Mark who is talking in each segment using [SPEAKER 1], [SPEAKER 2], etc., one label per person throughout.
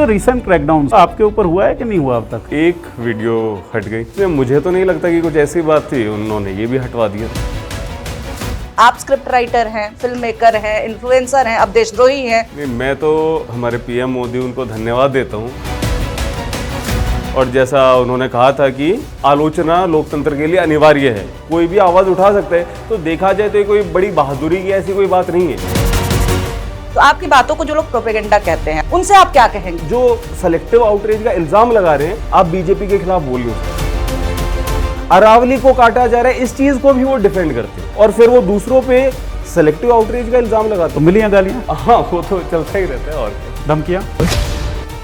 [SPEAKER 1] Recent crackdown आपके ऊपर हुआ है कि नहीं हुआ अब तक?
[SPEAKER 2] एक वीडियो हट गई, मुझे तो नहीं लगता कि कुछ ऐसी बात थी, उन्होंने ये भी हटवा दिया।
[SPEAKER 3] आप स्क्रिप्ट राइटर हैं, फिल्म मेकर हैं, इन्फ्लुएंसर हैं, अब देशद्रोही हैं।
[SPEAKER 2] नहीं, मैं तो हमारे पीएम मोदी उनको धन्यवाद देता हूँ। और जैसा उन्होंने कहा था कि आलोचना लोकतंत्र के लिए अनिवार्य है, कोई भी आवाज़ उठा सकता है, तो देखा जाए तो ये कोई बड़ी बहादुरी की ऐसी कोई बात नहीं है।
[SPEAKER 3] तो आपकी बातों को जो लोग प्रोपेगेंडा कहते हैं, उनसे आप क्या कहेंगे?
[SPEAKER 2] जो सेलेक्टिव आउटरीच का इल्जाम लगा रहे हैं, आप बीजेपी के खिलाफ बोल रहे हो। अरावली को काटा जा रहा है, इस चीज को भी वो डिफेंड करते हैं और फिर वो दूसरों पे सेलेक्टिव आउटरीच का इल्जाम लगाते
[SPEAKER 1] तो मिली हैं गालियां?
[SPEAKER 2] हाँ, वो तो चलता ही रहता है। और
[SPEAKER 1] धमकियां?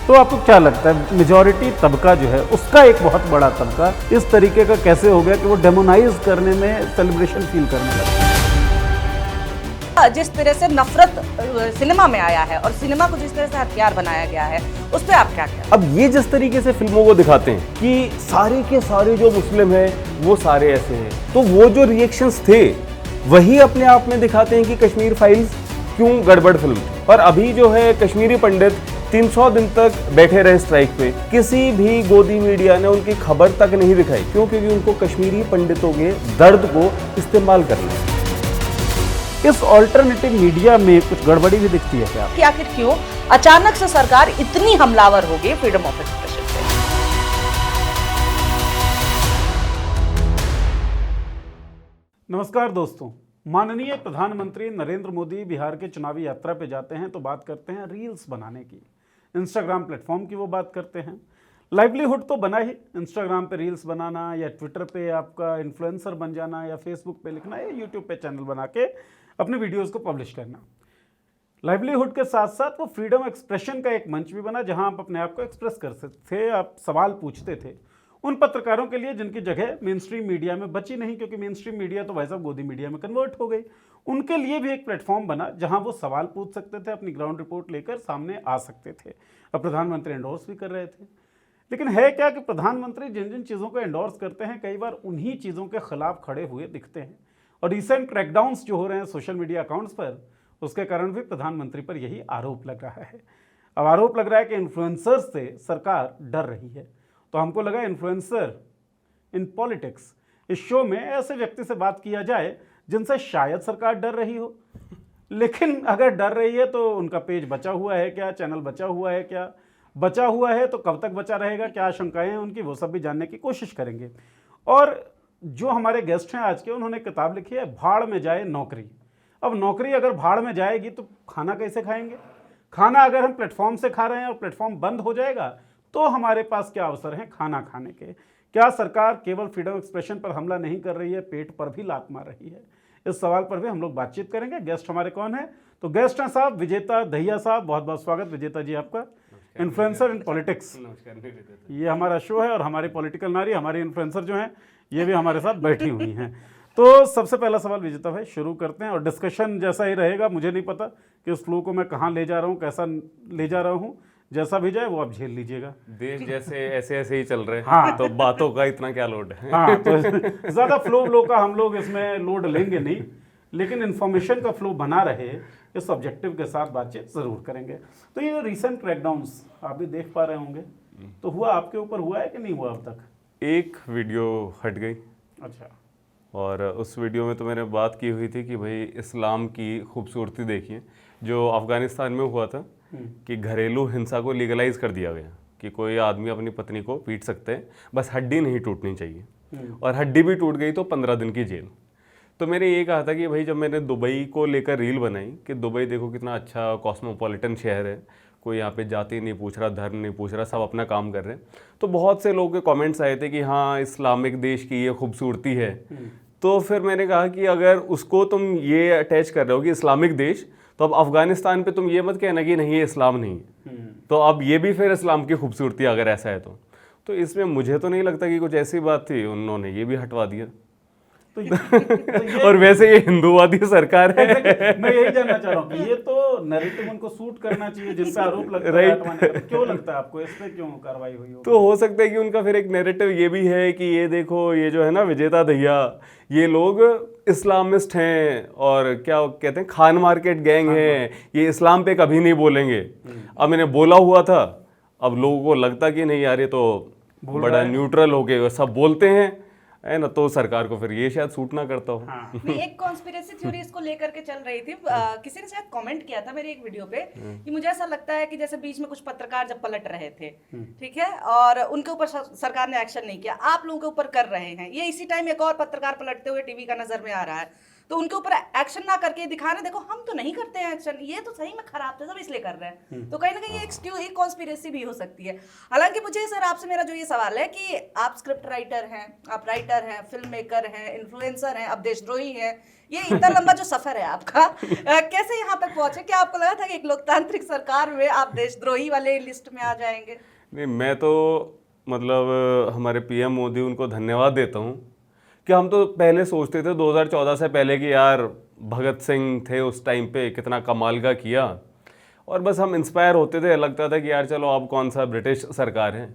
[SPEAKER 1] तो आपको क्या लगता है मेजॉरिटी तबका जो है उसका एक बहुत बड़ा तबका इस तरीके का कैसे हो गया कि वो डेमोनाइज करने में सेलिब्रेशन फील करने लगा?
[SPEAKER 3] जिस तरह से नफरत सिनेमा में आया है और सिनेमा को जिस तरह से हथियार बनाया गया है, उस पर आप क्या कहें?
[SPEAKER 2] अब ये जिस तरीके से फिल्मों को दिखाते हैं कि सारे के सारे जो मुस्लिम हैं वो सारे ऐसे हैं, तो वो जो रिएक्शंस थे वही अपने आप में दिखाते हैं कि कश्मीर फाइल्स क्यों गड़बड़ फिल्म थी। और अभी जो है कश्मीरी पंडित 300 दिन तक बैठे रहे स्ट्राइक पे, किसी भी गोदी मीडिया ने उनकी खबर तक नहीं दिखाई। क्यों? क्योंकि उनको कश्मीरी पंडितों के दर्द को इस्तेमाल करना है।
[SPEAKER 1] इस ऑल्टरनेटिव मीडिया में कुछ गड़बड़ी भी दिखती है क्या?
[SPEAKER 3] कि आखिर क्यों अचानक से सरकार इतनी हमलावर हो गई फ्रीडम ऑफ एक्सप्रेशन पे?
[SPEAKER 1] नमस्कार दोस्तों, माननीय प्रधानमंत्री नरेंद्र मोदी बिहार के चुनावी यात्रा पे जाते हैं तो बात करते हैं रील्स बनाने की। इंस्टाग्राम प्लेटफॉर्म की वो बात करते हैं। लाइवलीहुड तो बना ही, इंस्टाग्राम पे रील्स बनाना या ट्विटर पे आपका इन्फ्लुएंसर बन जाना या फेसबुक पे लिखना या यूट्यूब पे चैनल बना के अपने वीडियोस को पब्लिश करना। लाइवलीहुड के साथ साथ वो फ्रीडम एक्सप्रेशन का एक मंच भी बना जहां आप अपने आप को एक्सप्रेस कर सकते थे, आप सवाल पूछते थे उन पत्रकारों के लिए जिनकी जगह मेन स्ट्रीम मीडिया में बची नहीं, क्योंकि मेन स्ट्रीम मीडिया तो वैसा गोदी मीडिया में कन्वर्ट हो गई। उनके लिए भी एक प्लेटफॉर्म बना जहां वो सवाल पूछ सकते थे, अपनी ग्राउंड रिपोर्ट लेकर सामने आ सकते थे। और प्रधानमंत्री एंडोर्स भी कर रहे थे। लेकिन है क्या कि प्रधानमंत्री जिन जिन चीज़ों को एंडोर्स करते हैं कई बार उन्हीं चीज़ों के खिलाफ खड़े हुए दिखते हैं। और रिसेंट क्रैकडाउन्स जो हो रहे हैं सोशल मीडिया अकाउंट्स पर, उसके कारण भी प्रधानमंत्री पर यही आरोप लग रहा है। अब आरोप लग रहा है कि इन्फ्लुएंसर्स से सरकार डर रही है। तो हमको लगा इन्फ्लुएंसर इन पॉलिटिक्स इस शो में ऐसे व्यक्ति से बात किया जाए जिनसे शायद सरकार डर रही हो। लेकिन अगर डर रही है तो उनका पेज बचा हुआ है क्या, चैनल बचा हुआ है क्या, बचा हुआ है तो कब तक बचा रहेगा, क्या आशंकाएं हैं उनकी, वो सब भी जानने की कोशिश करेंगे। और जो हमारे गेस्ट हैं आज के, उन्होंने किताब लिखी है भाड़ में जाए नौकरी। अब नौकरी अगर भाड़ में जाएगी तो खाना कैसे खाएंगे? खाना अगर हम प्लेटफॉर्म से खा रहे हैं और प्लेटफॉर्म बंद हो जाएगा तो हमारे पास क्या अवसर हैं खाना खाने के? क्या सरकार केवल फ्रीडम एक्सप्रेशन पर हमला नहीं कर रही है, पेट पर भी लात मार रही है? इस सवाल पर भी हम लोग बातचीत करेंगे। गेस्ट हमारे कौन है? तो गेस्ट हैं साहब विजेता दहिया साहब। बहुत बहुत स्वागत विजेता जी आपका। इन्फ्लुएंसर इन पॉलिटिक्स, ये हमारा शो है और हमारी पॉलिटिकल नारी, हमारी इन्फ्लुएंसर जो हैं ये भी हमारे साथ बैठी हुई हैं। तो सबसे पहला सवाल विजेता भाई शुरू करते हैं और डिस्कशन जैसा ही रहेगा। मुझे नहीं पता कि उस फ्लो को मैं कहाँ ले जा रहा हूँ, कैसा ले जा रहा हूँ, जैसा भी जाए वो आप झेल लीजिएगा।
[SPEAKER 2] देश जैसे ऐसे ऐसे ही चल रहे हैं।
[SPEAKER 1] हाँ,
[SPEAKER 2] तो बातों का इतना क्या लोड है?
[SPEAKER 1] हाँ, तो ज़्यादा फ्लो का हम लोग इसमें लोड लेंगे नहीं, लेकिन इन्फॉर्मेशन का फ्लो बना रहे इस ऑब्जेक्टिव के साथ बातचीत ज़रूर करेंगे। तो ये रिसेंट क्रैकडाउन्स आप भी देख पा रहे होंगे, तो हुआ आपके ऊपर हुआ है कि नहीं हुआ अब तक?
[SPEAKER 2] एक वीडियो हट गई।
[SPEAKER 1] अच्छा।
[SPEAKER 2] और उस वीडियो में तो मैंने बात की हुई थी कि भाई इस्लाम की खूबसूरती देखिए। जो अफ़गानिस्तान में हुआ था कि घरेलू हिंसा को लीगलाइज कर दिया गया कि कोई आदमी अपनी पत्नी को पीट सकते हैं, बस हड्डी नहीं टूटनी चाहिए, और हड्डी भी टूट गई तो 15 दिन की जेल। तो मैंने ये कहा था कि भाई जब मैंने दुबई को लेकर रील बनाई कि दुबई देखो कितना अच्छा कॉस्मोपॉलिटन शहर है, कोई यहाँ पे जाति नहीं पूछ रहा, धर्म नहीं पूछ रहा, सब अपना काम कर रहे हैं। तो बहुत से लोगों के कमेंट्स आए थे कि हाँ इस्लामिक देश की ये खूबसूरती है। तो फिर मैंने कहा कि अगर उसको तुम ये अटैच कर रहे हो कि इस्लामिक देश, तो अब अफगानिस्तान पे तुम ये मत कहना कि नहीं ये इस्लाम नहीं है। तो अब ये भी फिर इस्लाम की खूबसूरती अगर ऐसा है तो इसमें मुझे तो नहीं लगता कि कुछ ऐसी बात थी, उन्होंने ये भी हटवा दिया। तो और वैसे ये हिंदूवादी सरकार है।
[SPEAKER 1] मैं यही जानना चाह रहा हूँ कि ये तो नैरेटिव उनको सूट करना चाहिए जिस पे आरोप लगता है हटवाने का। क्यों लगता है आपको इस पे क्यों कार्रवाई हुई हो?
[SPEAKER 2] तो हो सकता है कि उनका फिर एक नैरेटिव ये भी है कि ये देखो ये जो है ना विजेता दहिया, ये लोग इस्लामिस्ट हैं और क्या कहते हैं खान मार्केट गैंग है, ये इस्लाम पे कभी नहीं बोलेंगे। अब मैंने बोला हुआ था, अब लोगों को लगता कि नहीं यार ये तो बड़ा न्यूट्रल हो गए सब बोलते हैं, है ना, तो सरकार को फिर ये शायद सूट ना करता हो।
[SPEAKER 3] नहीं, एक कॉन्स्पिरेसी थ्योरी इसको लेकर के चल रही थी। किसी ने शायद कमेंट किया था मेरी एक वीडियो पे कि मुझे ऐसा लगता है कि जैसे बीच में कुछ पत्रकार जब पलट रहे थे, ठीक है, और उनके ऊपर सरकार ने एक्शन नहीं किया, आप लोगों के ऊपर कर रहे हैं, ये इसी टाइम एक और पत्रकार पलटते हुए टीवी का नजर में आ रहा है, तो उनके ऊपर एक्शन ना करके दिखा रहे देखो हम तो नहीं करते हैं एक्शन, ये तो सही में खराब थे सब इसलिए कर रहे हैं। तो कहीं ना कहीं एक कॉन्स्पिरेसी भी हो सकती है। हालांकि मुझे सर आपसे मेरा जो ये सवाल है कि आप स्क्रिप्ट राइटर हैं, आप राइटर हैं, फिल्म मेकर हैं, इन्फ्लुएंसर हैं, अब देशद्रोही हैं, ये इतना लंबा जो सफर है आपका कैसे यहाँ तक पहुंचे? क्या आपको लगा था कि एक लोकतांत्रिक सरकार में आप देशद्रोही वाले लिस्ट में आ जाएंगे?
[SPEAKER 2] नहीं, मैं तो मतलब हमारे पीएम मोदी, उनको धन्यवाद देता हूँ कि हम तो पहले सोचते थे 2014 से पहले कि यार भगत सिंह थे उस टाइम पे, कितना कमाल का किया, और बस हम इंस्पायर होते थे, लगता था कि यार चलो अब कौन सा ब्रिटिश सरकार है।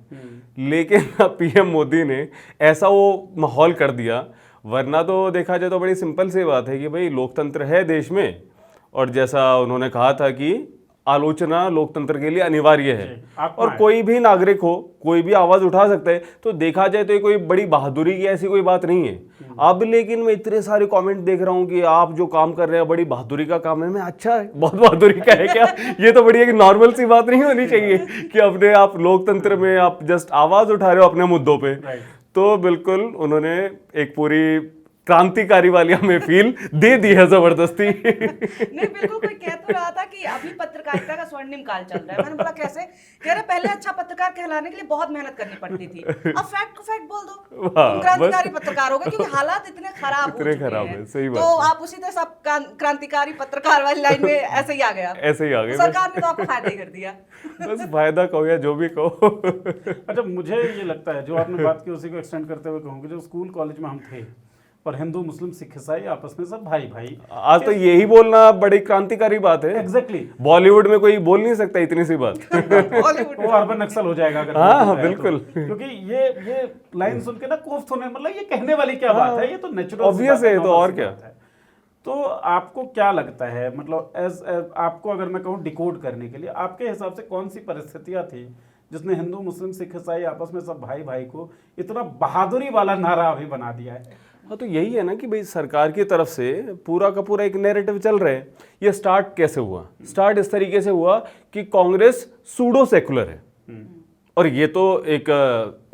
[SPEAKER 2] लेकिन पीएम मोदी ने ऐसा वो माहौल कर दिया, वरना तो देखा जाए तो बड़ी सिंपल सी बात है कि भाई लोकतंत्र है देश में, और जैसा उन्होंने कहा था कि आलोचना लोकतंत्र के लिए अनिवार्य है और कोई भी नागरिक हो, कोई भी आवाज उठा सकता है। तो देखा जाए तो ये कोई बड़ी बहादुरी की ऐसी कोई बात नहीं है। अब लेकिन मैं इतने सारे कमेंट देख रहा हूँ कि आप जो काम कर रहे हैं बड़ी बहादुरी का काम है। मैं अच्छा है, बहुत बहादुरी का है क्या? ये तो बड़ी एक नॉर्मल सी बात नहीं होनी चाहिए कि अपने आप लोकतंत्र में आप जस्ट आवाज उठा रहे हो अपने मुद्दों पे। तो बिल्कुल उन्होंने एक पूरी क्रांतिकारी वाली हमें फील दे दी है जबरदस्ती।
[SPEAKER 3] नहीं, बिल्कुल कोई कह तो रहा था कि अभी पत्रकारिता का स्वर्णिम काल चल रहा है। मैंने बोला कैसे? कह रहे पहले अच्छा पत्रकार कहलाने के लिए बहुत मेहनत करनी पड़ती थी, अब फैक्ट को फैक्ट बोल दो, तुम क्रांतिकारी पत्रकार हो गए, क्योंकि हालात इतने खराब हो चुके हैं।
[SPEAKER 2] सही बात।
[SPEAKER 3] तो आप उसी तरह सब क्रांतिकारी पत्रकार वाली लाइन में ऐसे ही आ गए।
[SPEAKER 2] ऐसे ही आ गए,
[SPEAKER 3] सरकार ने तो आपको फायदा ही कर दिया।
[SPEAKER 2] बस फायदा कहो या जो भी कहो।
[SPEAKER 1] अच्छा, मुझे ये लगता है जो आपने बात की उसी को एक्सटेंड करते हुए कहूँगी, जो स्कूल कॉलेज में हम थे पर हिंदू मुस्लिम सिख ईसाई आपस में सब भाई भाई,
[SPEAKER 2] आज तो यही बोलना बड़ी क्रांतिकारी बात है।
[SPEAKER 1] एग्जैक्टली
[SPEAKER 2] बॉलीवुड में कोई बोल नहीं सकता इतनी सी बात।
[SPEAKER 1] वो अर्बन नक्सल हो जाएगा अगर
[SPEAKER 2] हाँ बिल्कुल,
[SPEAKER 1] क्योंकि ये लाइन सुन के ना कोफ्त होने, मतलब ये कहने वाली क्या बात है, ये तो नेचुरल
[SPEAKER 2] ऑब्वियस है, तो और क्या।
[SPEAKER 1] तो आपको क्या लगता है, मतलब एज आपको अगर मैं कहूँ डिकोड करने के लिए, आपके हिसाब से कौन सी परिस्थितियां थी जिसने हिंदू मुस्लिम सिख ईसाई आपस में सब भाई भाई को इतना बहादुरी वाला नारा अभी बना दिया है?
[SPEAKER 2] हाँ, तो यही है ना कि भाई सरकार की तरफ से पूरा का पूरा एक नैरेटिव चल रहा है। ये स्टार्ट कैसे हुआ? स्टार्ट इस तरीके से हुआ कि कांग्रेस सूडो सेकुलर है, और ये तो एक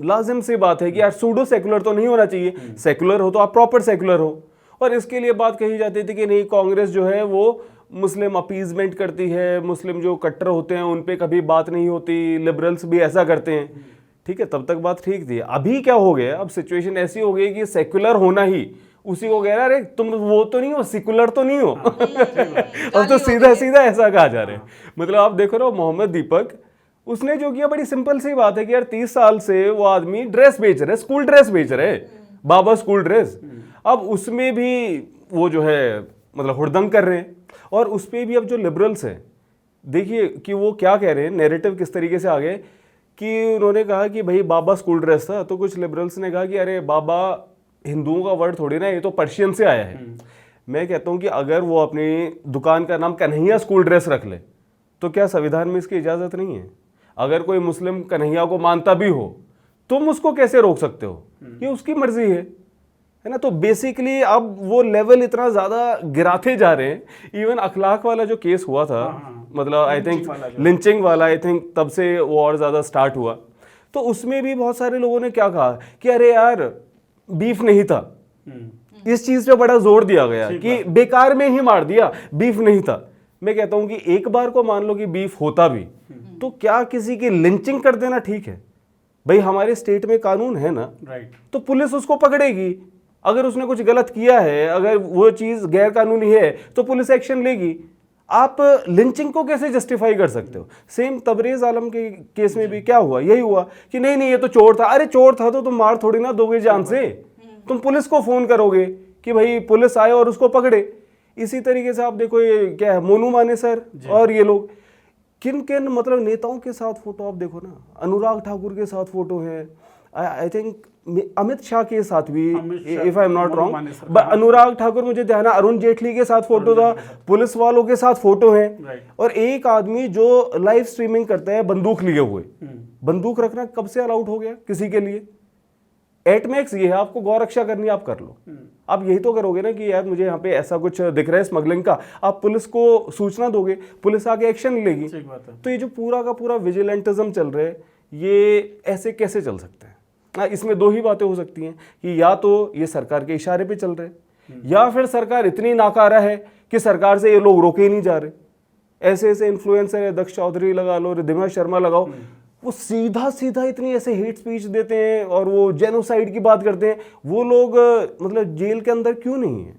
[SPEAKER 2] लाजिम सी बात है कि यार सूडो सेकुलर तो नहीं होना चाहिए, सेकुलर हो तो आप प्रॉपर सेकुलर हो। और इसके लिए बात कही जाती थी कि नहीं, कांग्रेस जो है वो मुस्लिम अपीजमेंट करती है, मुस्लिम जो कट्टर होते हैं उन पे कभी बात नहीं होती, लिबरल्स भी ऐसा करते हैं। ठीक है, तब तक बात ठीक थी। अभी क्या हो गया, अब सिचुएशन ऐसी हो गई कि सेकुलर होना ही उसी को कह रहा है, अरे तुम वो तो नहीं हो, सेकुलर तो नहीं हो। अब तो सीधा सीधा ऐसा कहा जा रहा है। मतलब आप देखो ना, मोहम्मद दीपक, उसने जो किया बड़ी सिंपल सी बात है कि यार 30 साल से वो आदमी ड्रेस बेच रहे, स्कूल ड्रेस बेच रहे, बाबा स्कूल ड्रेस। अब उसमें भी वो जो है मतलब हुड़दंग कर रहे हैं, और उस पर भी अब जो लिबरल्स हैं, देखिए कि वो क्या कह रहे हैं, नैरेटिव किस तरीके से आ गए कि उन्होंने कहा कि भाई बाबा स्कूल ड्रेस था, तो कुछ लिबरल्स ने कहा कि अरे बाबा हिंदुओं का वर्ड थोड़ी ना, ये तो पर्शियन से आया है। मैं कहता हूँ कि अगर वो अपनी दुकान का नाम कन्हैया स्कूल ड्रेस रख ले तो क्या संविधान में इसकी इजाज़त नहीं है? अगर कोई मुस्लिम कन्हैया को मानता भी हो, तुम उसको कैसे रोक सकते हो? ये उसकी मर्जी है ना। तो बेसिकली अब वो लेवल इतना ज़्यादा गिराते जा रहे हैं। इवन अखलाक वाला जो केस हुआ था, मतलब आई थिंक लिंचिंग वाला, आई थिंक तब से वो और ज़्यादा स्टार्ट हुआ। तो उसमें भी बहुत सारे लोगों ने क्या कहा कि अरे यार बीफ नहीं था, इस चीज़ पे बड़ा जोर दिया गया कि बेकार में ही मार दिया, बीफ नहीं था। मैं कहता हूं कि एक बार को मान लो कि बीफ होता भी, तो क्या किसी की लिंचिंग कर देना ठीक है? भाई हमारे स्टेट में कानून है ना, तो पुलिस उसको पकड़ेगी। अगर उसने कुछ गलत किया है, अगर वो चीज़ गैर कानूनी है, तो पुलिस एक्शन लेगी। आप लिंचिंग को कैसे जस्टिफाई कर सकते हो? सेम तबरेज आलम के केस में भी क्या हुआ, यही हुआ कि नहीं नहीं ये तो चोर था। अरे चोर था तो तुम मार थोड़ी ना दोगे जान से, तुम पुलिस को फोन करोगे कि भाई पुलिस आए और उसको पकड़े। इसी तरीके से आप देखो ये क्या है, मोनू माने सर और ये लोग किन किन मतलब नेताओं के साथ फोटो आप देखो ना, अनुराग ठाकुर के साथ फोटो है, आई थिंक अमित शाह के साथ भी, if I am not wrong, Anurag Thakur मुझे ध्यान है, अरुण जेटली के साथ फोटो था, पुलिस वालों के साथ फोटो है, और एक आदमी जो लाइव स्ट्रीमिंग करता है बंदूक लिए हुए। बंदूक रखना कब से अलाउड हो गया किसी के लिए? एटमैक्स ये है, आपको गौ रक्षा करनी है आप कर लो। आप यही तो करोगे ना कि यार मुझे यहाँ पे ऐसा कुछ दिख रहा है स्मगलिंग का, आप पुलिस को सूचना दोगे, पुलिस आके एक्शन लेगी।
[SPEAKER 1] ठीक बात है।
[SPEAKER 2] तो ये जो पूरा का पूरा विजिलेंटिज्म चल रहा है, ये ऐसे कैसे चल सकता है? इसमें दो ही बातें हो सकती हैं कि या तो ये सरकार के इशारे पे चल रहे हैं, या फिर सरकार इतनी नाकारा है कि सरकार से ये लोग रोके ही नहीं जा रहे। ऐसे ऐसे इन्फ्लुएंसर है, दक्ष चौधरी लगा लो, रिद्धिमा शर्मा लगाओ, वो सीधा सीधा इतनी ऐसे हेट स्पीच देते हैं और वो जेनोसाइड की बात करते हैं। वो लोग मतलब जेल के अंदर क्यों नहीं है?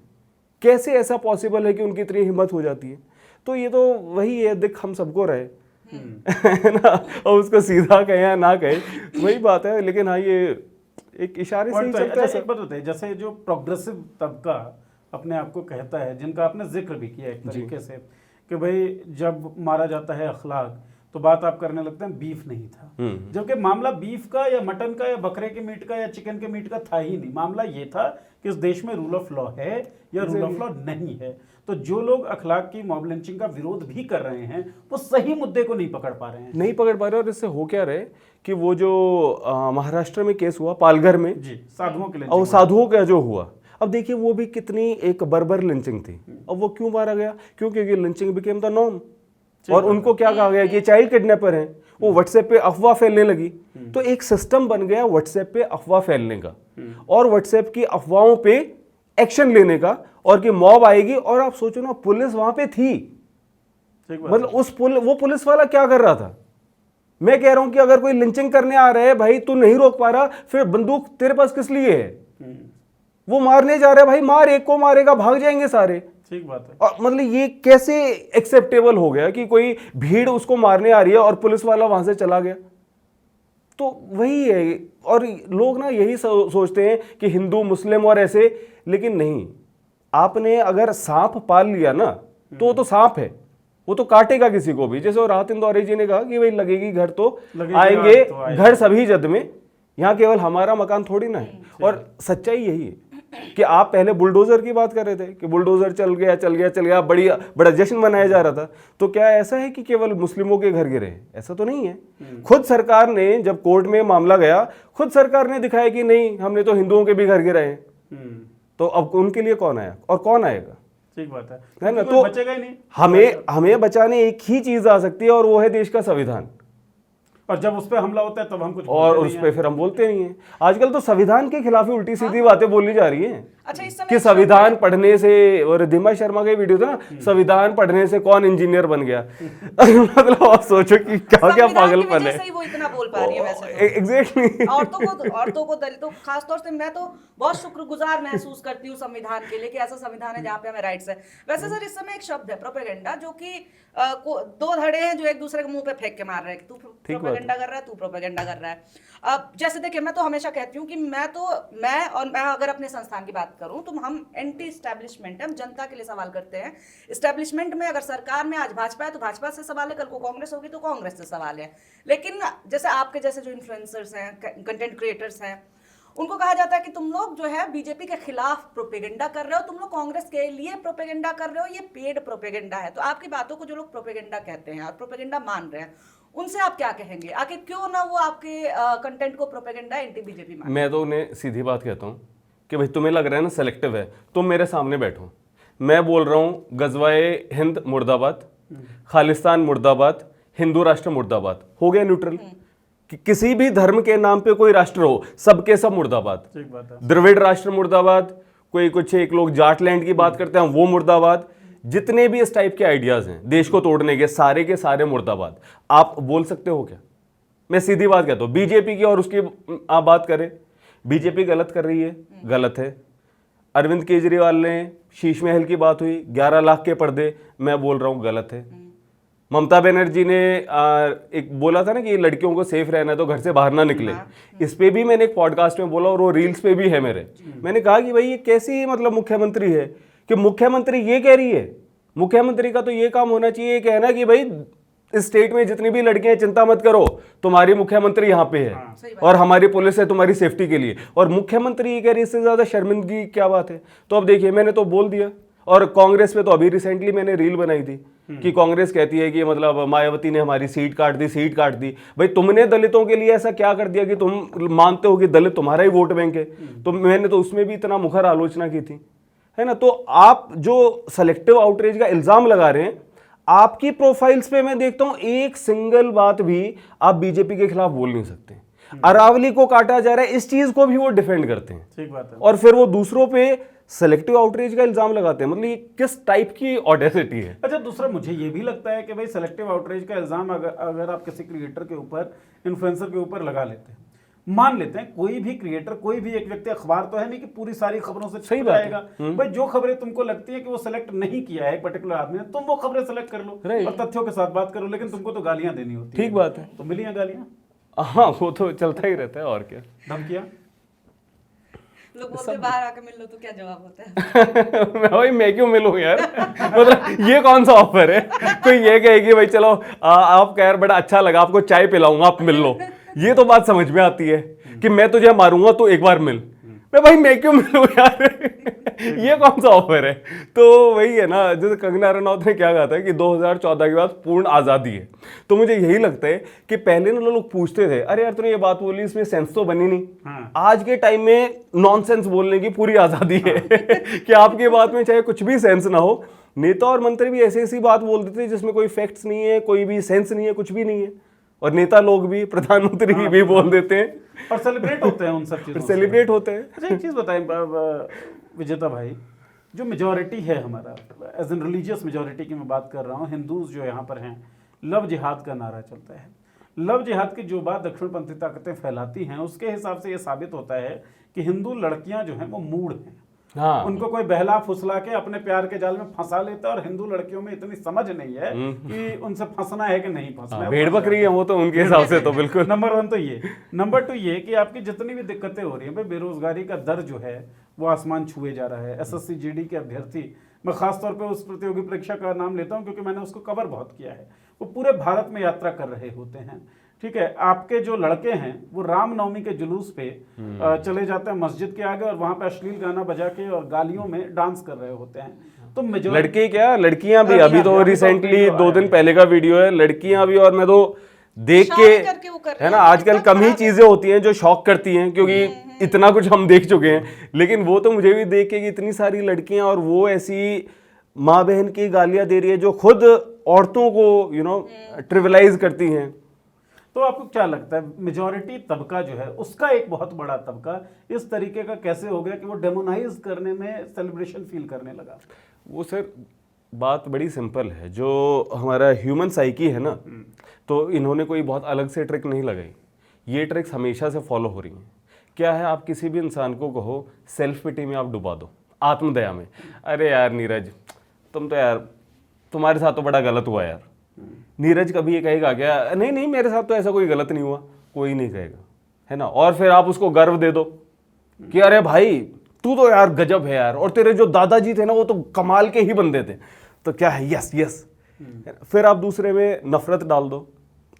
[SPEAKER 2] कैसे ऐसा पॉसिबल है कि उनकी इतनी हिम्मत हो जाती है? तो ये तो वही है, देख हम सबको रहे है ना, और उसको सीधा कहे या ना कहे वही बात है। लेकिन हाँ, ये एक इशारे से ही चलता है।
[SPEAKER 1] एक बात बताइए, जैसे जो प्रोग्रेसिव तबका अपने आप को कहता है, जिनका आपने जिक्र भी किया एक तरीके से कि भाई जब मारा जाता है अखलाक, तो बात आप करने लगते हैं बीफ नहीं था, जबकि मामला बीफ का या मटन का या बकरे के मीट का या चिकन के मीट का था ही नहीं। मामला ये था कि इस देश में रूल ऑफ लॉ है या रूल ऑफ लॉ नहीं है। तो जो लोग अखलाक की मॉब लिंचिंग का विरोध भी कर रहे हैं, वो सही मुद्दे को नहीं पकड़ पा रहे हैं।
[SPEAKER 2] नहीं पकड़ पा रहे। और इससे हो क्या रहे कि वो जो महाराष्ट्र में केस हुआ पालघर में,
[SPEAKER 1] जी, साधुओं के लिए,
[SPEAKER 2] और साधुओं का जो हुआ, अब देखिए वो भी कितनी एक बर्बर लिंचिंग थी। अब वो क्यों मारा गया? क्योंकि लिंचिंग बिकेम द नॉर्म। और उनको क्या कहा गया कि चाइल्ड किडनैपर हैं, वो व्हाट्सएप पे अफवाह फैलने लगी। तो एक सिस्टम बन गया व्हाट्सएप पे अफवाह फैलने का, और व्हाट्सएप की अफवाहों पे एक्शन लेने का, और कि मॉब आएगी। और आप सोचो ना, पुलिस वहां पे थी, मतलब वो पुलिस वाला क्या कर रहा था? मैं कह रहा हूं कि अगर कोई लिंचिंग करने आ रहा है भाई, तू नहीं रोक पा रहा, फिर बंदूक तेरे पास किस लिए है? वो मारने जा रहा है भाई, मार, एक को मारेगा, भाग जाएंगे सारे।
[SPEAKER 1] ठीक बात है।
[SPEAKER 2] और मतलब ये कैसे एक्सेप्टेबल हो गया कि कोई भीड़ उसको मारने आ रही है और पुलिस वाला वहां से चला गया? तो वही है। और लोग ना यही सोचते हैं कि हिंदू मुस्लिम और ऐसे, लेकिन नहीं। आपने अगर सांप पाल लिया ना, तो वो तो सांप है, वो तो काटेगा किसी को भी। जैसे राहत इंदौरी जी ने कहा कि भाई लगेगी घर तो आएंगे, घर सभी जद में, यहाँ केवल हमारा मकान थोड़ी ना है। और सच्चाई यही है कि आप पहले बुलडोजर की बात कर रहे थे कि बुलडोजर चल गया, बड़ा जश्न मनाया जा रहा था। तो क्या ऐसा है कि केवल मुस्लिमों के घर गिरे? ऐसा तो नहीं है। खुद सरकार ने, जब कोर्ट में मामला गया, खुद सरकार ने दिखाया कि नहीं, हमने तो हिंदुओं के भी घर गिराए हैं। तो अब उनके लिए कौन आया और कौन आएगा?
[SPEAKER 1] ठीक बात है
[SPEAKER 2] ना। तो
[SPEAKER 1] बचेगा ही नहीं।
[SPEAKER 2] हमें बचाने एक ही चीज आ सकती है, और वो है देश का संविधान।
[SPEAKER 1] और जब उस पर हमला होता है तब हम कुछ
[SPEAKER 2] और उस पर फिर हम बोलते नहीं हैं। आजकल तो संविधान के खिलाफ ही उल्टी सीधी बातें बोली जा रही हैं।
[SPEAKER 3] अच्छा, इस समय
[SPEAKER 2] कि संविधान पढ़ने से, और रिद्धिमा शर्मा का वीडियो था ना, संविधान पढ़ने से कौन इंजीनियर बन गया। मतलब आप सोचो कि क्या पागलपन है।
[SPEAKER 3] वो इतना बोल पा रही है वैसे।
[SPEAKER 2] एग्जैक्टली।
[SPEAKER 3] औरतों को दलितों, खासतौर से मैं तो बहुत शुक्रगुजार महसूस करती हूँ संविधान के लिए कि ऐसा संविधान है जहाँ पे हमें राइट्स है। वैसे सर, इस समय एक शब्द है प्रोपेगेंडा, जो कि दो धड़े हैं जो एक दूसरे के मुंह पे फेंक के मार रहे हैं। तू प्रोपेगेंडा कर रहा है, तू प्रोपेगेंडा कर रहा है। अब जैसे देखिए, मैं तो हमेशा कहती हूँ कि मैं अगर अपने संस्थान की बात करूँ तो हम एंटी इस्टेब्लिशमेंट है, हम जनता के लिए सवाल करते हैं। इस्टेब्लिशमेंट में अगर सरकार में आज भाजपा है तो भाजपा से सवाल है, कल को कांग्रेस होगी तो कांग्रेस से सवाल है। लेकिन जैसे आपके जैसे जो इन्फ्लुएंसर्स हैं, कंटेंट क्रिएटर्स हैं, उनको कहा जाता है कि तुम लोग जो है बीजेपी के खिलाफ प्रोपेगेंडा कर रहे हो, तुम लोग कांग्रेस के लिए प्रोपेगेंडा कर रहे हो, ये पेड प्रोपेगेंडा है। तो आपकी बातों को जो लोग प्रोपेगेंडा कहते हैं और प्रोपेगेंडा मान रहे हैं, उनसे आप क्या कहेंगे? आखिर क्यों ना वो आपके कंटेंट को प्रोपेगेंडा एंटी बीजेपी माने?
[SPEAKER 2] मैं तो उन्हें सीधी बात कहता हूँ कि भाई तुम्हें लग रहा है ना सेलेक्टिव है, तुम मेरे सामने बैठो। मैं बोल रहा हूँ गजवाए हिंद मुर्दाबाद, खालिस्तान मुर्दाबाद, हिंदू राष्ट्र मुर्दाबाद, हो गया न्यूट्रल। कि किसी भी धर्म के नाम पे कोई राष्ट्र हो, सबके सब मुर्दाबाद। द्रविड़ राष्ट्र मुर्दाबाद, कोई कुछ एक लोग जाटलैंड की बात करते हैं, वो मुर्दाबाद। जितने भी इस टाइप के आइडियाज हैं देश को तोड़ने के सारे मुर्दाबाद। आप बोल सकते हो क्या? मैं सीधी बात कहता हूँ, बीजेपी की और उसकी आप बात करें, बीजेपी गलत कर रही है, गलत है। अरविंद केजरीवाल ने शीश महल की बात हुई, 11 लाख के पर्दे, मैं बोल रहा हूँ गलत है। ममता बनर्जी ने एक बोला था ना कि लड़कियों को सेफ रहना है तो घर से बाहर ना निकले। इस पे भी मैंने एक पॉडकास्ट में बोला और वो रील्स पे भी है मेरे। मैंने कहा कि भाई ये कैसी मतलब मुख्यमंत्री है कि मुख्यमंत्री ये कह रही है। मुख्यमंत्री का तो ये काम होना चाहिए कहना कि भाई इस स्टेट में जितनी भी लड़कियां, चिंता मत करो, तुम्हारी मुख्यमंत्री यहाँ पे है और हमारी पुलिस है तुम्हारी सेफ्टी के लिए। और मुख्यमंत्री ये कह रही है, इससे ज्यादा शर्मिंदगी क्या बात है? तो अब देखिए, मैंने तो बोल दिया और कांग्रेस पे तो अभी रिसेंटली मैंने रील बनाई थी कि कांग्रेस कहती है कि मतलब मायावती ने हमारी सीट काट दी। भाई तुमने दलितों के लिए ऐसा क्या कर दिया कि तुम मानते हो कि दलित तुम्हारा ही वोट बैंक है? तो मैंने तो उसमें भी इतना मुखर आलोचना की थी, है ना। तो आप जो सेलेक्टिव आउटरीच का इल्जाम लगा रहे हैं, आपकी प्रोफाइल्स पे मैं देखता हूं एक सिंगल बात भी आप बीजेपी के खिलाफ बोल नहीं सकते। अरावली को काटा जा रहा है, इस चीज को भी वो डिफेंड करते हैं।
[SPEAKER 1] ठीक बात है।
[SPEAKER 2] और फिर वो दूसरों पे सेलेक्टिव आउटरीच का इल्जाम लगाते हैं। मतलब ये किस टाइप की ऑडेसिटी है?
[SPEAKER 1] अच्छा, दूसरा मुझे ये भी लगता है कि भाई सेलेक्टिव आउटरीच का इल्जाम अगर आप किसी क्रिएटर के ऊपर, इन्फ्लुएंसर के ऊपर लगा लेते हैं, मान लेते हैं कोई भी क्रिएटर, कोई भी एक व्यक्ति, अखबार तो है नहीं कि पूरी सारी खबरों से
[SPEAKER 2] सही
[SPEAKER 1] छप
[SPEAKER 2] बात
[SPEAKER 1] जाएगा। भाई जो खबरें तुमको लगती है कि वो सेलेक्ट नहीं किया है एक पर्टिकुलर आदमी ने, तुम वो खबरें सेलेक्ट कर लो और तथ्यों के साथ बात करो, लेकिन तुमको तो गालियां देनी होती है।
[SPEAKER 2] ठीक बात है।
[SPEAKER 1] तो मिली हैं गालियां?
[SPEAKER 2] हाँ, वो तो चलता ही रहता है, और क्या।
[SPEAKER 1] धमकियां?
[SPEAKER 3] लोग बोलते हैं बाहर आके मिल लो, तो क्या जवाब होता है?
[SPEAKER 2] भाई मैं क्यों मिलूं यार? मतलब ये कौन सा ऑफर है? कोई ये कहे कि भाई चलो आप कह रहे बड़ा अच्छा लगा, आपको चाय पिलाऊंगा, आप मिल लो। ये तो बात समझ में आती है कि मैं तुझे मारूंगा तो एक बार मिल। भाई मैं क्यों मिलूं यार? ये कौन सा ऑफर है? तो वही है ना, जैसे कंगना रनौत ने क्या कहा था कि 2014 के बाद पूर्ण आजादी है। तो मुझे यही लगता है कि पहले ना लोग पूछते थे, अरे यार तूने ये बात बोली, इसमें सेंस तो बनी नहीं।
[SPEAKER 1] हाँ।
[SPEAKER 2] आज के टाइम में नॉनसेंस बोलने की पूरी आजादी है। कि आपकी बात में चाहे कुछ भी सेंस ना हो, नेता और मंत्री भी ऐसी ऐसी बात बोल देते हैं जिसमें कोई फैक्ट्स नहीं है, कोई भी सेंस नहीं है, कुछ भी नहीं है। और नेता लोग भी, प्रधानमंत्री भी बोल देते हैं
[SPEAKER 1] और सेलिब्रेट होते हैं उन सब चीजों से।
[SPEAKER 2] सेलिब्रेट होते हैं।
[SPEAKER 1] अच्छा, एक चीज बताएं विजेता भाई, जो मेजॉरिटी है हमारा, एज एन रिलीजियस मेजॉरिटी की मैं बात कर रहा हूँ, हिंदूज जो यहाँ पर हैं, लव जिहाद का नारा चलता है। लव जिहाद की जो बात दक्षिणपंथी ताकतें फैलाती हैं, उसके हिसाब से ये साबित होता है कि हिंदू लड़कियां जो हैं वो मूढ़ हैं।
[SPEAKER 2] हाँ,
[SPEAKER 1] उनको कोई बहला फुसला के अपने प्यार के जाल में फंसा लेता है, और हिंदू लड़कियों में इतनी समझ नहीं है कि उनसे फंसना है कि नहीं फंसना है।
[SPEAKER 2] भेड़ बकरी है वो तो उनके हिसाब से तो बिल्कुल।
[SPEAKER 1] नंबर 1 तो ये। नंबर 2 ये कि आपकी जितनी भी दिक्कतें हो रही हैं, भाई बेरोजगारी का दर जो है वो आसमान छुए जा रहा है। एसएससी जीडी के अभ्यर्थी, मैं खासतौर पे उस प्रतियोगी परीक्षा का नाम लेता हूँ क्योंकि मैंने उसको कवर बहुत किया है, वो पूरे भारत में यात्रा कर रहे होते हैं। ठीक है, आपके जो लड़के हैं वो रामनवमी के जुलूस पे चले जाते हैं मस्जिद के आगे, और वहां पे अश्लील गाना बजा के और गालियों में डांस कर रहे होते हैं। तो
[SPEAKER 2] लड़के क्या, लड़कियां भी। अभी तो रिसेंटली 2 दिन पहले का वीडियो है, लड़कियां भी। और मैं तो देख के, है ना, आजकल कम ही चीजें होती हैं जो शॉक करती हैं, क्योंकि इतना कुछ हम देख चुके हैं। लेकिन वो तो मुझे भी देख के कि इतनी सारी लड़कियां, और वो ऐसी माँ बहन की गालियां दे रही है जो खुद औरतों को ट्रिविलाइज करती हैं।
[SPEAKER 1] तो आपको क्या लगता है, मेजॉरिटी तबका जो है उसका एक बहुत बड़ा तबका इस तरीके का कैसे हो गया कि वो डेमोनाइज करने में सेलिब्रेशन फील करने लगा?
[SPEAKER 2] वो सर बात बड़ी सिंपल है। जो हमारा ह्यूमन साइकी है ना, तो इन्होंने कोई बहुत अलग से ट्रिक नहीं लगाई। ये ट्रिक्स हमेशा से फॉलो हो रही हैं। क्या है, आप किसी भी इंसान को कहो सेल्फ पिटी में आप डुबा दो, आत्मदया में। अरे यार नीरज, तुम तो यार, तुम्हारे साथ तो बड़ा गलत हुआ यार। नीरज कभी ये कहेगा क्या, नहीं नहीं मेरे साथ तो ऐसा कोई गलत नहीं हुआ? कोई नहीं कहेगा, है ना। और फिर आप उसको गर्व दे दो कि अरे भाई तू तो यार गजब है यार, और तेरे जो दादाजी थे ना वो तो कमाल के ही बंदे थे। तो क्या है, यस यस। फिर आप दूसरे में नफरत डाल दो,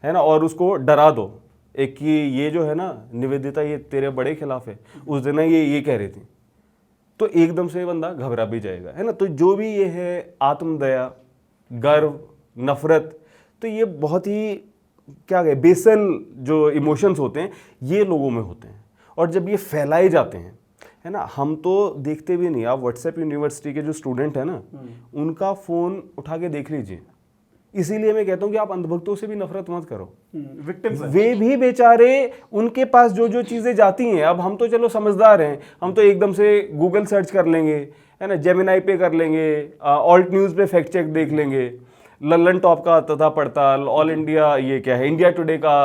[SPEAKER 2] है ना, और उसको डरा दो एक कि ये जो है ना निवेदिता, ये तेरे बड़े खिलाफ है, उस दिन ये कह रही थी। तो एकदम से बंदा घबरा भी जाएगा, है ना। तो जो भी ये है आत्मदया, गर्व, नफरत, तो ये बहुत ही क्या कहे बेसल जो इमोशंस होते हैं ये लोगों में होते हैं। और जब ये फैलाए जाते हैं, है ना, हम तो देखते भी नहीं। आप व्हाट्सएप यूनिवर्सिटी के जो स्टूडेंट है ना, उनका फ़ोन उठा के देख लीजिए। इसीलिए मैं कहता हूँ कि आप अंधभक्तों से भी नफरत मत करो।
[SPEAKER 1] विक्टिम्स
[SPEAKER 2] वे भी बेचारे, उनके पास जो जो चीज़ें जाती हैं, अब हम तो चलो समझदार हैं, हम तो एकदम से गूगल सर्च कर लेंगे, है ना, जेमिनाई पे कर लेंगे, ऑल्ट न्यूज़ पे फैक्ट चेक देख लेंगे, लल्लन टॉप का आता था पड़ताल, ऑल इंडिया ये क्या है, इंडिया टुडे का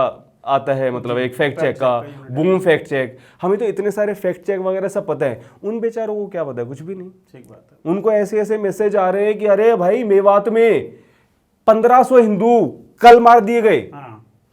[SPEAKER 2] आता है, मतलब एक फैक्ट चेक का, बूम फैक्ट चेक। हमें तो इतने सारे फैक्ट चेक वगैरह सब पता है, उन बेचारों को क्या पता है? कुछ भी नहीं।
[SPEAKER 1] ठीक बात है।
[SPEAKER 2] उनको ऐसे ऐसे मैसेज आ रहे हैं कि अरे भाई मेवात में 1500 हिंदू कल मार दिए गए,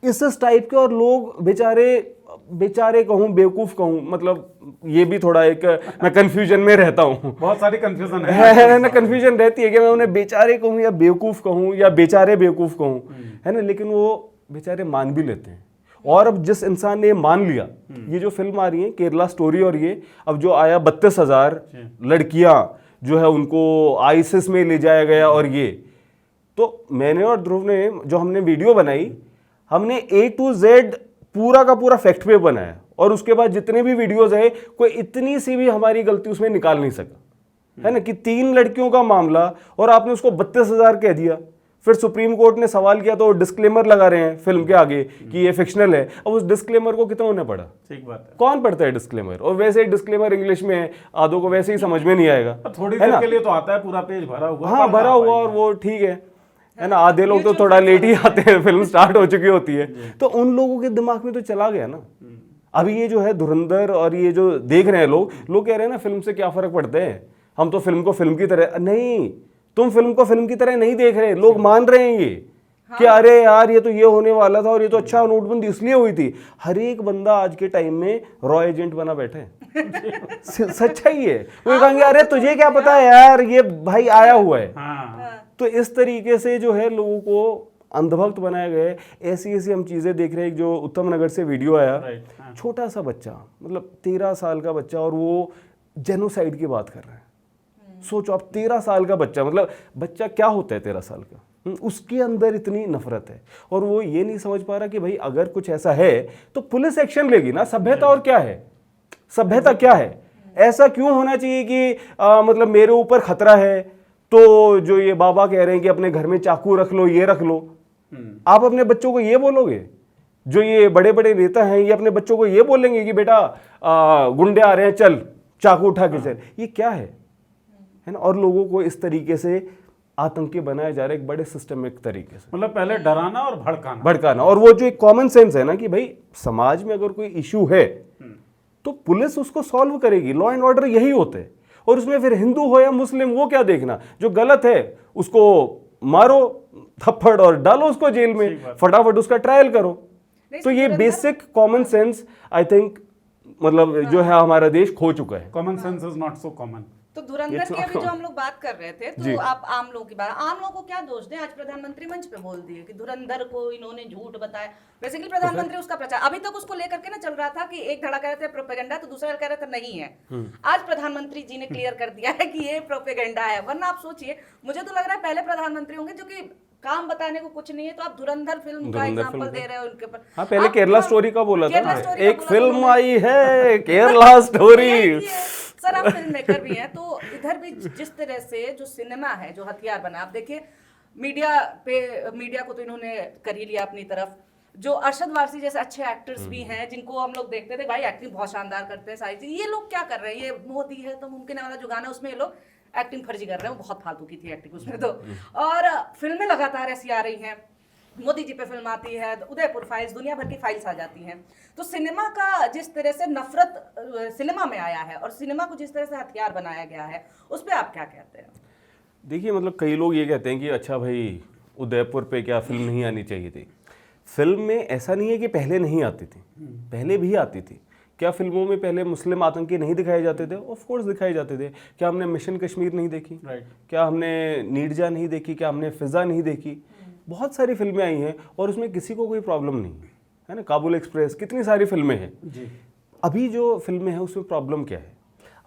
[SPEAKER 2] इस टाइप के। और लोग बेचारे कहूँ, बेवकूफ कहूँ, मतलब ये भी थोड़ा एक मैं कंफ्यूजन में रहता हूँ।
[SPEAKER 1] बहुत सारी कंफ्यूजन
[SPEAKER 2] है ना, कंफ्यूजन रहती है कि मैं उन्हें बेचारे कहूँ या बेवकूफ कहूँ या बेचारे बेवकूफ कहूँ, है ना। लेकिन वो बेचारे मान भी लेते हैं। और अब जिस इंसान ने मान लिया, ये जो फिल्म आ रही है केरला स्टोरी, और ये अब जो आया 32,000 लड़कियां जो है उनको आईसिस में ले जाया गया और ये। तो मैंने और ध्रुव ने जो हमने वीडियो बनाई, हमने A to Z पूरा का पूरा फैक्ट पे बनाया, और उसके बाद जितने भी वीडियोस है कोई इतनी सी भी हमारी गलती उसमें निकाल नहीं सका, है ना, कि 3 लड़कियों का मामला और आपने उसको 32,000 कह दिया। फिर सुप्रीम कोर्ट ने सवाल किया तो डिस्क्लेमर लगा रहे हैं फिल्म के आगे कि ये फिक्शनल है। अब उस डिस्क्लेमर को कितनों ने पढ़ा?
[SPEAKER 1] ठीक बात है।
[SPEAKER 2] कौन पढ़ता है डिस्क्लेमर? और वैसे ही डिस्क्लेमर इंग्लिश में है, आधों को वैसे ही समझ में नहीं आएगा,
[SPEAKER 1] थोड़ी
[SPEAKER 2] है ना।
[SPEAKER 1] देर के लिए तो आता है, पूरा पेज भरा हुआ,
[SPEAKER 2] हाँ, भरा हुआ, और वो ठीक है ना। आधे लोग तो थोड़ा लेट ही आते हैं, फिल्म स्टार्ट हो चुकी होती है, तो उन लोगों के दिमाग में तो चला गया ना। अभी ये जो है धुरंधर और ये जो देख रहे हैं लोग कह रहे हैं ना फिल्म से क्या फर्क पड़ता है, हम तो फिल्म को फिल्म की तरह, नहीं, तुम फिल्म को फिल्म की तरह नहीं देख रहे, लोग मान रहे हैं ये कि अरे यार ये तो ये होने वाला था, और ये तो अच्छा नोटबंदी इसलिए हुई थी। हर एक बंदा आज के टाइम में रॉ एजेंट बना बैठे है। सच्चाई है। वो कहेंगे अरे तुझे क्या पता है यार, ये भाई आया हुआ है। तो इस तरीके से जो है लोगों को अंधभक्त बनाया गया है। ऐसी ऐसी हम चीजें देख रहे हैं। जो उत्तम नगर से वीडियो आया, छोटा सा बच्चा, मतलब 13 साल का बच्चा, और वो जेनोसाइड की बात कर रहा है। सोचो आप, 13 साल का बच्चा, मतलब बच्चा क्या होता है 13 साल का, उसके अंदर इतनी नफरत है, और वो ये नहीं समझ पा रहा कि भाई अगर कुछ ऐसा है तो पुलिस एक्शन लेगी ना। सभ्यता और क्या है, सभ्यता क्या है? ऐसा क्यों होना चाहिए कि मतलब मेरे ऊपर खतरा है तो जो ये बाबा कह रहे हैं कि अपने घर में चाकू रख लो, ये रख लो, आप अपने बच्चों को ये बोलोगे? जो ये बड़े बड़े नेता हैं ये अपने बच्चों को ये बोलेंगे कि बेटा गुंडे आ रहे हैं, चल चाकू उठा के चल? ये क्या है ना। और लोगों को इस तरीके से आतंकी बनाया जा रहा है, एक बड़े सिस्टमिक तरीके से,
[SPEAKER 1] मतलब पहले डराना और भड़काना।
[SPEAKER 2] और वो जो एक कॉमन सेंस है ना कि भाई समाज में अगर कोई इशू है तो पुलिस उसको सॉल्व करेगी। लॉ एंड ऑर्डर यही होते हैं। और उसमें फिर हिंदू हो या मुस्लिम, वो क्या देखना, जो गलत है उसको मारो थप्पड़ और डालो उसको जेल में, फटाफट उसका ट्रायल करो। तो ये basic common sense I think मतलब जो है हमारा देश खो चुका है।
[SPEAKER 1] Common sense is not so common.
[SPEAKER 3] तो धुरंधर की अभी जो हम लोग बात कर रहे थे, तो आप आम लोगों की बात, आम लोगों को क्या दोष दें? आज प्रधानमंत्री मंच पे बोल दिए कि धुरंधर को इन्होंने झूठ बताया। बेसिकली प्रधानमंत्री उसका प्रचार अभी तक उसको लेकर के ना चल रहा था कि एक धड़ा कह रहे थे प्रोपेगेंडा, तो दूसरा कह रहे थे नहीं है। आज प्रधानमंत्री जी ने क्लियर कर दिया है कि ये प्रोपेगेंडा है। वरना आप सोचिए, मुझे तो लग रहा है पहले प्रधानमंत्री होंगे जो कि काम बताने को कुछ नहीं है, तो आप धुरंधर फिल्म का एग्जांपल दे रहे हो उनके ऊपर।
[SPEAKER 2] हाँ, पहले केरला स्टोरी का बोला था ना, एक फिल्म आई है केरला स्टोरी।
[SPEAKER 3] सर आप फिल्म मेकर भी हैं, तो इधर भी जिस तरह से जो सिनेमा है जो हथियार बना, आप देखिए मीडिया को तो इन्होंने कर ही लिया अपनी तरफ। जो अरशद वारसी जैसे अच्छे एक्टर्स भी हैं जिनको हम लोग देखते थे, भाई एक्टिंग बहुत शानदार करते हैं सारी चीज, ये लोग क्या कर रहे हैं? ये मोदी है तो मुमकिन है वाला जो गाना है उसमें ये लोग एक्टिंग फर्जी कर रहे हैं, वो बहुत फालतू की थी एक्टिंग उसमें तो। और फिल्में लगातार ऐसी आ रही हैं, मोदी जी पे फिल्म आती है, उदयपुर फाइल्स, दुनिया भर की फाइल्स आ जाती हैं। तो सिनेमा का जिस तरह से नफरत सिनेमा में आया है और सिनेमा को जिस तरह से हथियार बनाया गया है, उस पर आप क्या कहते हैं?
[SPEAKER 2] देखिए, मतलब कई लोग ये कहते हैं कि अच्छा भाई उदयपुर पे क्या फिल्म नहीं आनी चाहिए थी। फिल्म में ऐसा नहीं है कि पहले नहीं आती थी, पहले भी आती थी। क्या फिल्मों में पहले मुस्लिम आतंकी नहीं दिखाए जाते थे? ऑफ कोर्स दिखाए जाते थे। क्या हमने मिशन कश्मीर नहीं देखी? क्या हमने नीरजा नहीं देखी? क्या हमने फिजा नहीं देखी? बहुत सारी फिल्में आई हैं और उसमें किसी को कोई प्रॉब्लम नहीं है ना। काबुल एक्सप्रेस, कितनी सारी फिल्में हैं जी। अभी जो फिल्में हैं उसमें प्रॉब्लम क्या है?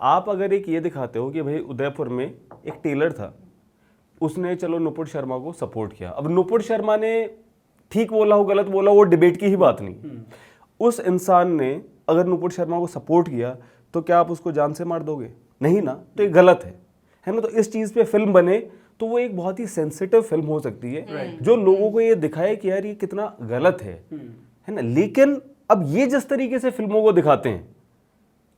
[SPEAKER 2] आप अगर एक ये दिखाते हो कि भाई उदयपुर में एक टेलर था, उसने चलो नुपुर शर्मा को सपोर्ट किया। अब नुपुर शर्मा ने ठीक बोला हो गलत बोला, वो डिबेट की ही बात नहीं। उस इंसान ने अगर नुपुर शर्मा को सपोर्ट किया तो क्या आप उसको जान से मार दोगे? नहीं ना। तो ये गलत है ना। तो इस चीज़ पे फिल्म बने तो वो एक बहुत ही सेंसिटिव फिल्म हो सकती है जो लोगों को ये दिखाए कि यार ये कितना गलत है ना। लेकिन अब ये जिस तरीके से फिल्मों को दिखाते हैं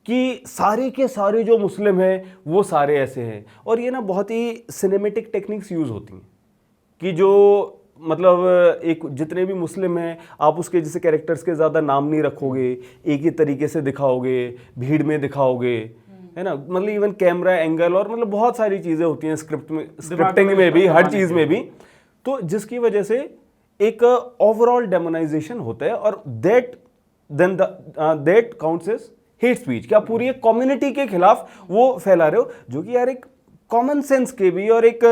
[SPEAKER 2] कि सारे के सारे जो मुस्लिम हैं वो सारे ऐसे हैं, और ये ना बहुत ही सिनेमेटिक टेक्निक्स यूज़ होती हैं कि जो मतलब एक जितने भी मुस्लिम हैं आप उसके जैसे कैरेक्टर्स के ज़्यादा नाम नहीं रखोगे, एक ही तरीके से दिखाओगे, भीड़ में दिखाओगे, है ना। मतलब इवन कैमरा एंगल और मतलब बहुत सारी चीज़ें होती हैं स्क्रिप्टिंग में भी, हर चीज़ में भी, तो जिसकी वजह से एक ओवरऑल डेमोनाइजेशन होता है और that counts as hate speech. क्या पूरी एक कम्युनिटी के खिलाफ वो फैला रहे हो, जो कि यार एक कॉमन सेंस के भी और एक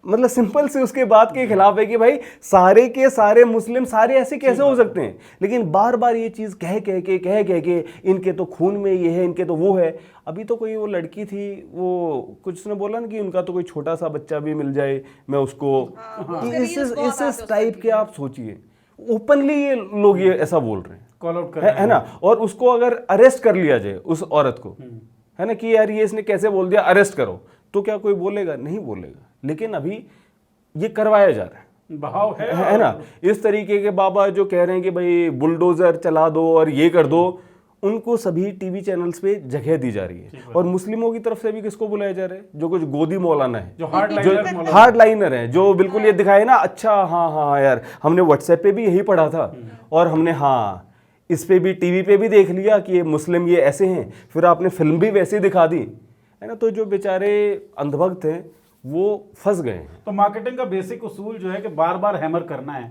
[SPEAKER 2] मतलब सिंपल से उसके बात के खिलाफ है कि भाई सारे के सारे मुस्लिम सारे ऐसे कैसे हो सकते हैं। लेकिन बार बार ये चीज़ कह के इनके तो खून में ये है, इनके तो वो है। अभी तो कोई वो लड़की थी, वो कुछ उसने बोला ना कि उनका तो कोई छोटा सा बच्चा भी मिल जाए मैं उसको, कि इस टाइप के आप सोचिए ओपनली ये लोग ये ऐसा बोल रहे हैं,
[SPEAKER 1] कॉल आउट कर
[SPEAKER 2] है ना। और उसको अगर अरेस्ट कर लिया जाए उस औरत को, है ना, कि यार ये इसने कैसे बोल दिया, अरेस्ट करो, तो क्या कोई बोलेगा? नहीं बोलेगा। लेकिन अभी ये करवाया जा रहा है,
[SPEAKER 1] बहाव
[SPEAKER 2] है ना। इस तरीके के बाबा जो कह रहे हैं कि भाई बुलडोजर चला दो और ये कर दो, उनको सभी टीवी चैनल्स पे जगह दी जा रही है। और मुस्लिमों की तरफ से भी किसको बुलाया जा रहा है? जो कुछ गोदी मौलाना है,
[SPEAKER 1] जो
[SPEAKER 2] हार्ड लाइनर है, जो बिल्कुल ये दिखाए ना, अच्छा हाँ यार हमने व्हाट्सएप पे भी यही पढ़ा था और हमने हाँ इस पे भी टीवी पे भी देख लिया कि ये मुस्लिम ये ऐसे हैं, फिर आपने फिल्म भी वैसे दिखा दी, है ना। तो जो बेचारे अंधभक्त हैं वो फंस गए हैं।
[SPEAKER 1] तो मार्केटिंग का बेसिक उसूल जो है कि बार बार हैमर करना है,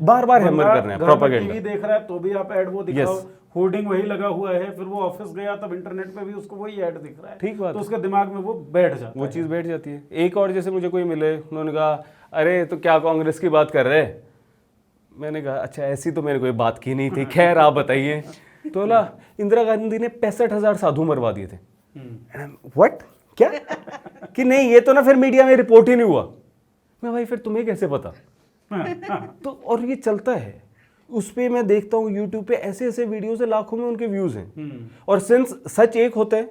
[SPEAKER 2] प्रोपेगेंडा।
[SPEAKER 1] टीवी देख रहा है तो भी आप ऐड वो दिखाओ, होर्डिंग वही लगा हुआ है, फिर वो ऑफिस गया तब इंटरनेट पे भी उसको वही ऐड दिख रहा है,
[SPEAKER 2] ठीक बात,
[SPEAKER 1] तो उसके दिमाग में वो बैठ जाता है,
[SPEAKER 2] वो चीज़ बैठ जाती है। एक और जैसे मुझे कोई मिले, उन्होंने कहा अरे तो क्या कांग्रेस की बात कर रहे? मैंने कहा अच्छा ऐसी तो मैंने कोई बात की नहीं थी, खैर आप बताइए। तो बोला इंदिरा गांधी ने 65,000 साधु मरवा दिए थे। व्हाट, क्या? कि नहीं ये तो ना फिर मीडिया में रिपोर्ट ही नहीं हुआ। मैं भाई फिर तुम्हें कैसे पता? तो और ये चलता है, उस पे मैं देखता हूँ यूट्यूब पे ऐसे ऐसे वीडियोस है, लाखों में उनके व्यूज हैं। और सिंस सच एक होता है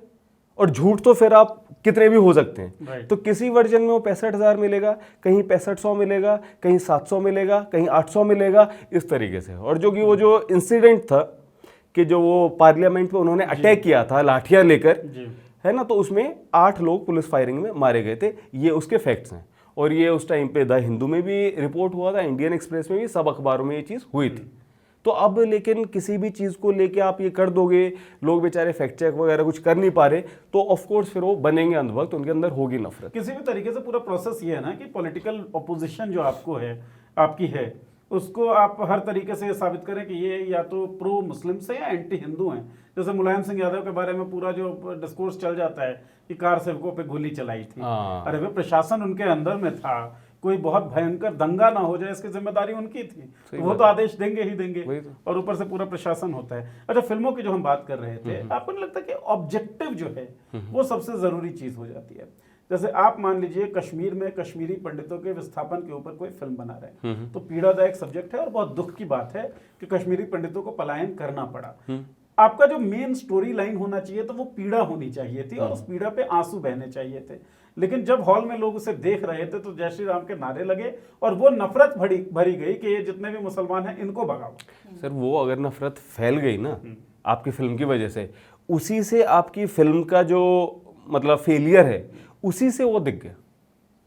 [SPEAKER 2] और झूठ तो फिर आप कितने भी हो सकते हैं, तो किसी वर्जन में वो 65,000 मिलेगा, कहीं 6500 मिलेगा, कहीं 700 मिलेगा, कहीं 800 मिलेगा, इस तरीके से। और जो कि वो जो इंसिडेंट था कि जो वो पार्लियामेंट पे उन्होंने अटैक किया था लाठियां लेकर, है ना, तो उसमें 8 लोग पुलिस फायरिंग में मारे गए थे, ये उसके फैक्ट्स हैं। और ये उस टाइम पे द हिंदू में भी रिपोर्ट हुआ था, इंडियन एक्सप्रेस में भी, सब अखबारों में ये चीज़ हुई थी। तो अब लेकिन किसी भी चीज़ को लेके आप ये कर दोगे, लोग बेचारे फैक्ट चेक वगैरह कुछ कर नहीं पा रहे, तो ऑफ कोर्स फिर वो बनेंगे अंधभक्त, उनके अंदर होगी नफरत।
[SPEAKER 1] किसी भी तरीके से पूरा प्रोसेस ये है ना कि पॉलिटिकल अपोजिशन जो आपको है, आपकी है, उसको आप हर तरीके से साबित करें कि ये या तो प्रो मुस्लिम से या एंटी हिंदू हैं। जैसे मुलायम सिंह यादव के बारे में पूरा जो डिस्कोर्स चल जाता है कि कार सेवकों पे गोली चलाई थी, अरे वे प्रशासन उनके अंदर में था, कोई बहुत भयंकर दंगा ना हो जाए इसकी जिम्मेदारी उनकी थी, तो वो तो आदेश देंगे ही देंगे, और ऊपर से पूरा प्रशासन होता है। अच्छा, फिल्मों की जो हम बात कर रहे थे, आपको नहीं लगता कि ऑब्जेक्टिव जो है वो सबसे जरूरी चीज हो जाती है? जैसे आप मान लीजिए कश्मीर में कश्मीरी पंडितों के विस्थापन के ऊपर कोई फिल्म बना रहे हैं, तो पीड़ादायक सब्जेक्ट है और बहुत दुख की बात है कि कश्मीरी पंडितों को पलायन करना पड़ा। आपका जो मेन स्टोरी लाइन होना चाहिए तो वो पीड़ा होनी चाहिए थी, और उस पीड़ा पे आंसू बहने चाहिए थे। लेकिन जब हॉल में लोग उसे देख रहे थे तो जय श्री राम के नारे लगे और वो नफरत भरी गई कि ये जितने भी मुसलमान हैं इनको भगाओ।
[SPEAKER 2] सर वो अगर नफरत फैल गई ना आपकी फिल्म की वजह से, उसी से आपकी फिल्म का जो मतलब फेलियर है उसी से वो दिख गया।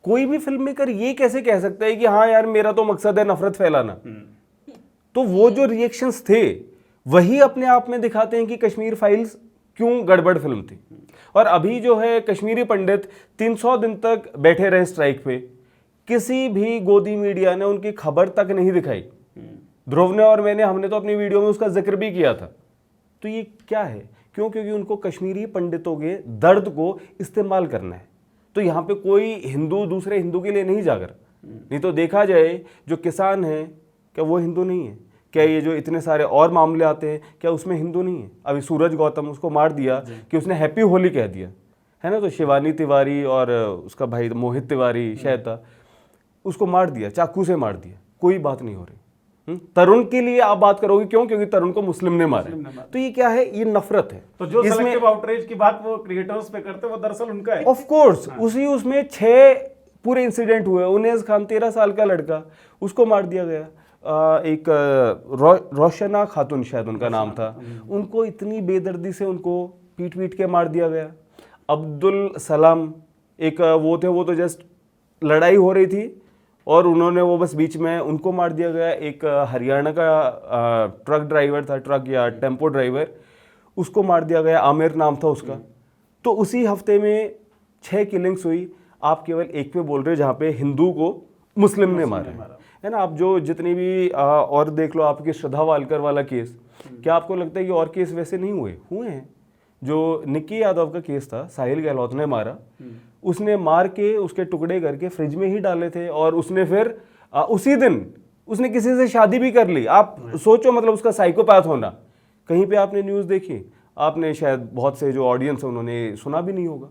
[SPEAKER 2] कोई भी फिल्म मेकर ये कैसे कह सकता है कि हाँ यार मेरा तो मकसद है नफरत फैलाना। तो वो जो रिएक्शंस थे वही अपने आप में दिखाते हैं कि कश्मीर फाइल्स क्यों गड़बड़ फिल्म थी। और अभी जो है कश्मीरी पंडित 300 दिन तक बैठे रहे स्ट्राइक पे, किसी भी गोदी मीडिया ने उनकी खबर तक नहीं दिखाई। ध्रुव ने और हमने तो अपनी वीडियो में उसका जिक्र भी किया था। तो ये क्या है? क्यों? क्योंकि उनको कश्मीरी पंडितों के दर्द को इस्तेमाल करना है। तो यहाँ पे कोई हिंदू दूसरे हिंदू के लिए नहीं जाग रहा। नहीं तो देखा जाए जो किसान है क्या वो हिंदू नहीं है? क्या ये जो इतने सारे और मामले आते हैं क्या उसमें हिंदू नहीं है? अभी सूरज गौतम उसको मार दिया कि उसने हैप्पी होली कह दिया, है ना। तो शिवानी तिवारी और उसका भाई मोहित तिवारी शायद था, उसको मार दिया, चाकू से मार दिया, कोई बात नहीं हो रही। तरुण के लिए आप बात करोगे क्यों? क्योंकि तरुण को मुस्लिम ने मारा। तो ये क्या है? ये नफरत है।
[SPEAKER 1] तो जो सेलेक्टिव आउटरीच की बात वो क्रिएटर्स पे करते वो दरअसल उनका है।
[SPEAKER 2] ऑफ कोर्स उसमें 6 पूरे इंसिडेंट हुए। उन्नीस खान 13 साल का लड़का, उसको मार दिया गया। एक रोशना खातून शायद उनका नाम था, उनको इतनी बेदर्दी से उनको पीट के मार दिया गया। अब्दुल सलाम एक वो थे, वो तो जस्ट लड़ाई हो रही थी और उन्होंने वो बस बीच में उनको मार दिया गया। एक हरियाणा का ट्रक ड्राइवर था, ट्रक या टेम्पो ड्राइवर, उसको मार दिया गया, आमिर नाम था उसका। तो उसी हफ्ते में 6 किलिंग्स हुई। आप केवल एक पे बोल रहे हो जहाँ पे हिंदू को मुस्लिम ने मारा, है ना। आप जो जितनी भी और देख लो, आपकी श्रद्धा वालकर वाला केस, क्या आपको लगता है कि और केस वैसे नहीं हुए हैं? जो निक्की यादव का केस था, साहिल गहलोत ने मारा, उसने मार के उसके टुकड़े करके फ्रिज में ही डाले थे और उसने फिर उसी दिन उसने किसी से शादी भी कर ली। आप सोचो मतलब उसका साइकोपैथ होना। कहीं पे आपने न्यूज़ देखी, आपने शायद बहुत से जो ऑडियंस है उन्होंने सुना भी नहीं होगा।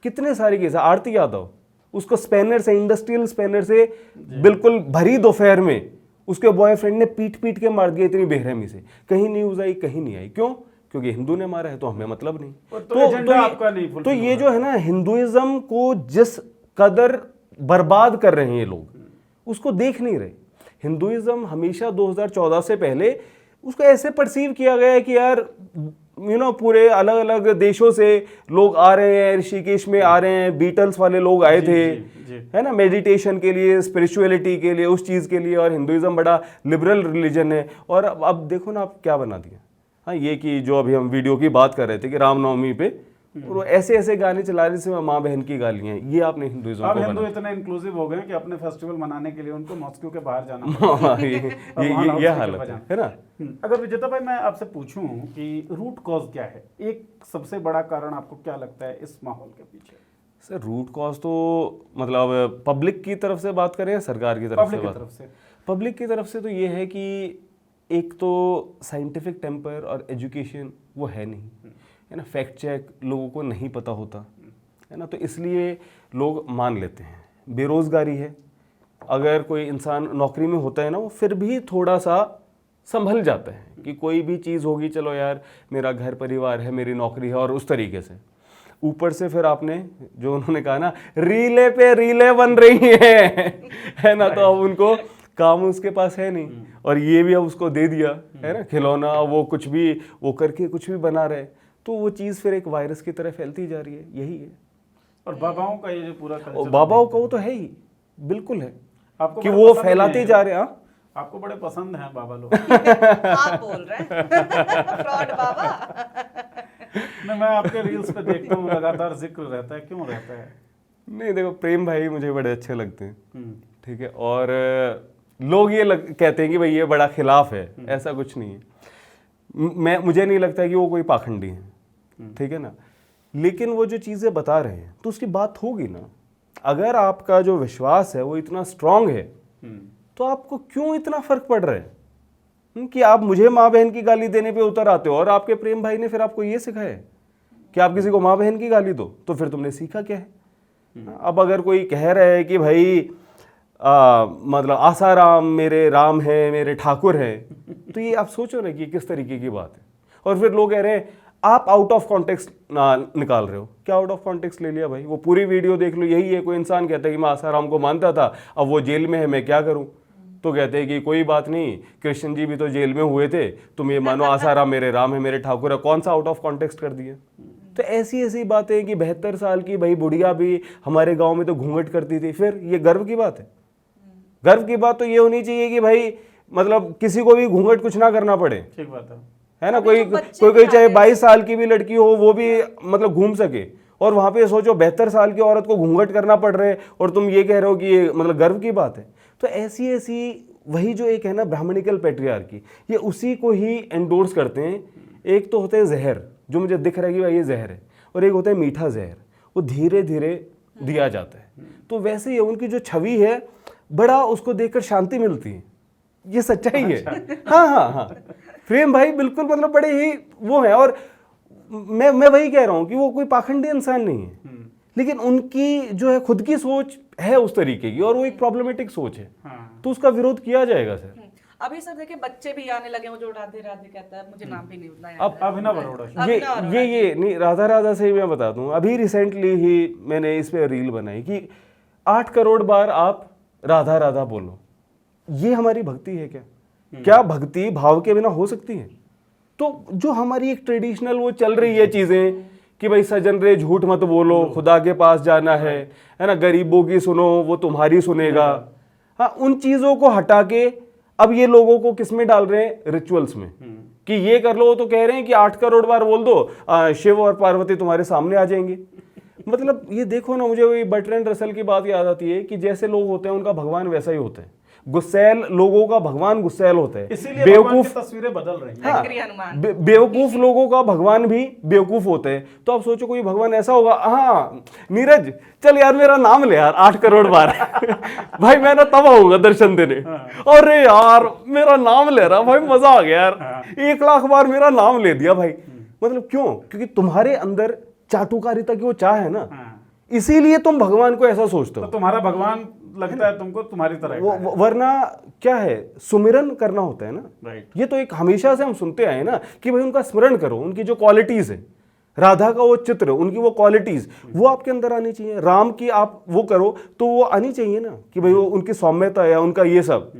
[SPEAKER 2] कितने सारे केस। आरती यादव, उसको स्पैनर से, इंडस्ट्रियल स्पैनर से बिल्कुल भरी दोपहर में उसके बॉयफ्रेंड ने पीट पीट के मार दिया इतनी बेरहमी से। कहीं न्यूज़ आई, कहीं नहीं आई। क्यों? क्योंकि हिंदू ने मारा है तो हमें मतलब नहीं। तो ये जो है ना, हिंदुइज्म को जिस कदर बर्बाद कर रहे हैं ये लोग, उसको देख नहीं रहे। हिंदुइज्म हमेशा 2014 से पहले उसको ऐसे परसीव किया गया है कि यार पूरे अलग अलग देशों से लोग आ रहे हैं, ऋषिकेश में आ रहे हैं, बीटल्स वाले लोग आए थे, है ना, मेडिटेशन के लिए, स्पिरिचुअलिटी के लिए, उस चीज़ के लिए। और हिंदुइज्म बड़ा लिबरल रिलीजन है। और अब देखो ना आप क्या बना दिया। हाँ, ये कि जो अभी हम वीडियो की बात कर रहे थे कि रामनवमी पे और ऐसे ऐसे गाने चला रहे जिसमें माँ बहन की गालियां, ये आपने हिंदुइज्म को
[SPEAKER 1] हिंदू इतने इंक्लूसिव हो गए कि अपने फेस्टिवल मनाने के लिए उनको मॉस्को के बाहर जाना
[SPEAKER 2] ये हालत है ना।
[SPEAKER 1] अगर विजेता भाई मैं आपसे पूछूं कि रूट कॉज क्या है, एक सबसे बड़ा कारण आपको क्या लगता है इस माहौल के पीछे?
[SPEAKER 2] सर रूट कॉज तो मतलब पब्लिक की तरफ से बात करें या सरकार की तरफ से? पब्लिक की तरफ से तो ये है कि एक तो साइंटिफिक टेम्पर और एजुकेशन वो है नहीं, है ना, फैक्ट चेक लोगों को नहीं पता होता, है ना, तो इसलिए लोग मान लेते हैं। बेरोज़गारी है, अगर कोई इंसान नौकरी में होता है ना, वो फिर भी थोड़ा सा संभल जाता है कि कोई भी चीज़ होगी, चलो यार मेरा घर परिवार है, मेरी नौकरी है, और उस तरीके से। ऊपर से फिर आपने जो उन्होंने कहा ना, रीले पे रीले बन रही है ना, तो अब उनको काम उसके पास है नहीं, और ये भी अब उसको दे दिया, है ना, खिलौना, वो कुछ भी वो करके कुछ भी बना रहे, तो वो चीज़ फिर एक वायरस की तरह फैलती जा रही है। यही है।
[SPEAKER 1] और बाबाओं का ये जो पूरा कल्चर,
[SPEAKER 2] बाबाओं का वो तो है ही, बिल्कुल है
[SPEAKER 1] आपको
[SPEAKER 2] कि वो फैलाते जा रहे हैं।
[SPEAKER 1] आपको बड़े पसंद हैं बाबा लोग।
[SPEAKER 3] आप बोल रहे हैं फ्रॉड बाबा।
[SPEAKER 1] मैं आपके रील्स पे देखता हूँ लगातार जिक्र रहता है, क्यों रहता है?
[SPEAKER 2] नहीं देखो, प्रेम भाई मुझे बड़े अच्छे लगते हैं, ठीक है, और लोग ये कहते हैं कि भाई ये बड़ा खिलाफ है, ऐसा कुछ नहीं है। मुझे नहीं लगता कि वो कोई पाखंडी है, ठीक है ना, लेकिन वो जो चीज़ें बता रहे हैं तो उसकी बात होगी ना। अगर आपका जो विश्वास है वो इतना स्ट्रांग है तो आपको क्यों इतना फर्क पड़ रहा है कि आप मुझे माँ बहन की गाली देने पे उतर आते हो, और आपके प्रेम भाई ने फिर आपको ये सिखाया है कि आप किसी को माँ बहन की गाली दो, तो फिर तुमने सीखा क्या है? अब अगर कोई कह रहा है कि भाई मतलब आसाराम मेरे राम है, मेरे ठाकुर है, तो ये आप सोचो ना कि किस तरीके की बात है। और फिर लोग कह रहे हैं आप आउट ऑफ कॉन्टेक्स्ट निकाल रहे हो। क्या आउट ऑफ कॉन्टेक्स्ट ले लिया भाई? वो पूरी वीडियो देख लो, यही है। कोई इंसान कहता है कि मैं आसाराम को मानता था, अब वो जेल में है, मैं क्या करूं? तो कहते हैं कि कोई बात नहीं, कृष्ण जी भी तो जेल में हुए थे, तुम ये मानो आसाराम मेरे राम है, मेरे ठाकुर है। कौन सा आउट ऑफ कॉन्टेक्स्ट कर दिया? तो ऐसी ऐसी बातें कि 72 साल की भाई बुढ़िया भी हमारे गाँव में तो घूंघट करती थी, फिर ये गर्व की बात है? गर्व की बात तो ये होनी चाहिए कि भाई मतलब किसी को भी घूंघट कुछ ना करना पड़े।
[SPEAKER 1] ठीक बात
[SPEAKER 2] है ना, कोई चाहे 22 साल की भी लड़की हो वो भी मतलब घूम सके, और वहां पे सोचो 72 साल की औरत को घूंघट करना पड़ रहा है और तुम ये कह रहे हो कि ये मतलब गर्व की बात है। तो ऐसी ऐसी वही जो एक है ना ब्राह्मणिकल पैट्रियार्की, ये उसी को ही एंडोर्स करते हैं। एक तो होता है जहर, जो मुझे दिख रहा है कि भाई ये जहर है, और एक होता है मीठा जहर, वो धीरे धीरे दिया जाता है। तो वैसे ही उनकी जो छवि है, बड़ा उसको देखकर शांति मिलती है, ये सच्चाई है। हाँ हाँ हाँ, प्रेम भाई बिल्कुल मतलब बड़े ही वो है। और मैं वही कह रहा हूँ कि वो कोई पाखंडी इंसान नहीं है, लेकिन उनकी जो है खुद की सोच है उस तरीके की, और वो एक प्रॉब्लमेटिक सोच है। तो उसका विरोध किया जाएगा सर।
[SPEAKER 3] अभी सर देखिए बच्चे भी आने लगे, वो जो राधे राधे कहता है, मुझे नाम भी नहीं उतना याद
[SPEAKER 1] अब अभिनव अरोड़ा,
[SPEAKER 2] ये नहीं, राधा राधा से ही मैं बता दूं, अभी रिसेंटली ही मैंने इस पे रील बनाई कि 8 करोड़ बार आप राधा राधा बोलो, ये हमारी भक्ति है क्या? क्या भक्ति भाव के बिना हो सकती है? तो जो हमारी एक ट्रेडिशनल वो चल रही है चीजें कि भाई सजन रे झूठ मत बोलो, खुदा के पास जाना है ना, गरीबों की सुनो वो तुम्हारी सुनेगा, हाँ, उन चीजों को हटा के अब ये लोगों को किस में डाल रहे हैं? रिचुअल्स में, कि ये कर लो। तो कह रहे हैं कि 8 करोड़ बार बोल दो, शिव और पार्वती तुम्हारे सामने आ जाएंगे। मतलब ये देखो ना, मुझे वही बर्ट्रैंड रसल की बात याद आती है कि जैसे लोग होते हैं उनका भगवान वैसा ही होता है।
[SPEAKER 4] गुस्सैल लोगों का भगवान गुस्सैल होता है,
[SPEAKER 1] इसीलिए भगवान की तस्वीरें बदल रही हैं।
[SPEAKER 3] एंग्री हनुमान।
[SPEAKER 4] बेवकूफ लोगों का भगवान भी बेवकूफ होते हैं। तो आप सोचो कोई भगवान ऐसा होगा, हाँ नीरज चल यार मेरा नाम ले यार 8 करोड़ बार भाई मैं ना तब आऊंगा दर्शन देने। अरे यार मेरा नाम ले रहा भाई, मजा आ गया यार, 1 लाख बार मेरा नाम ले दिया भाई। मतलब क्यों? क्योंकि तुम्हारे अंदर चाटुकारिता की वो चाह है ना, इसीलिए तुम भगवान को ऐसा सोचते हो।
[SPEAKER 1] तो तुम्हारा भगवान लगता है तुमको तुम्हारी तरह का है।
[SPEAKER 4] वरना क्या है, सुमिरन करना होता है ना।
[SPEAKER 1] राइट।
[SPEAKER 4] ये तो एक हमेशा से हम सुनते आए ना कि भाई उनका स्मरण करो, उनकी जो क्वालिटीज है, राधा का वो चित्र, उनकी वो क्वालिटीज, वो आपके अंदर आनी चाहिए। राम की आप वो करो तो वो आनी चाहिए ना कि भाई वो उनकी सौम्यता या उनका ये सब,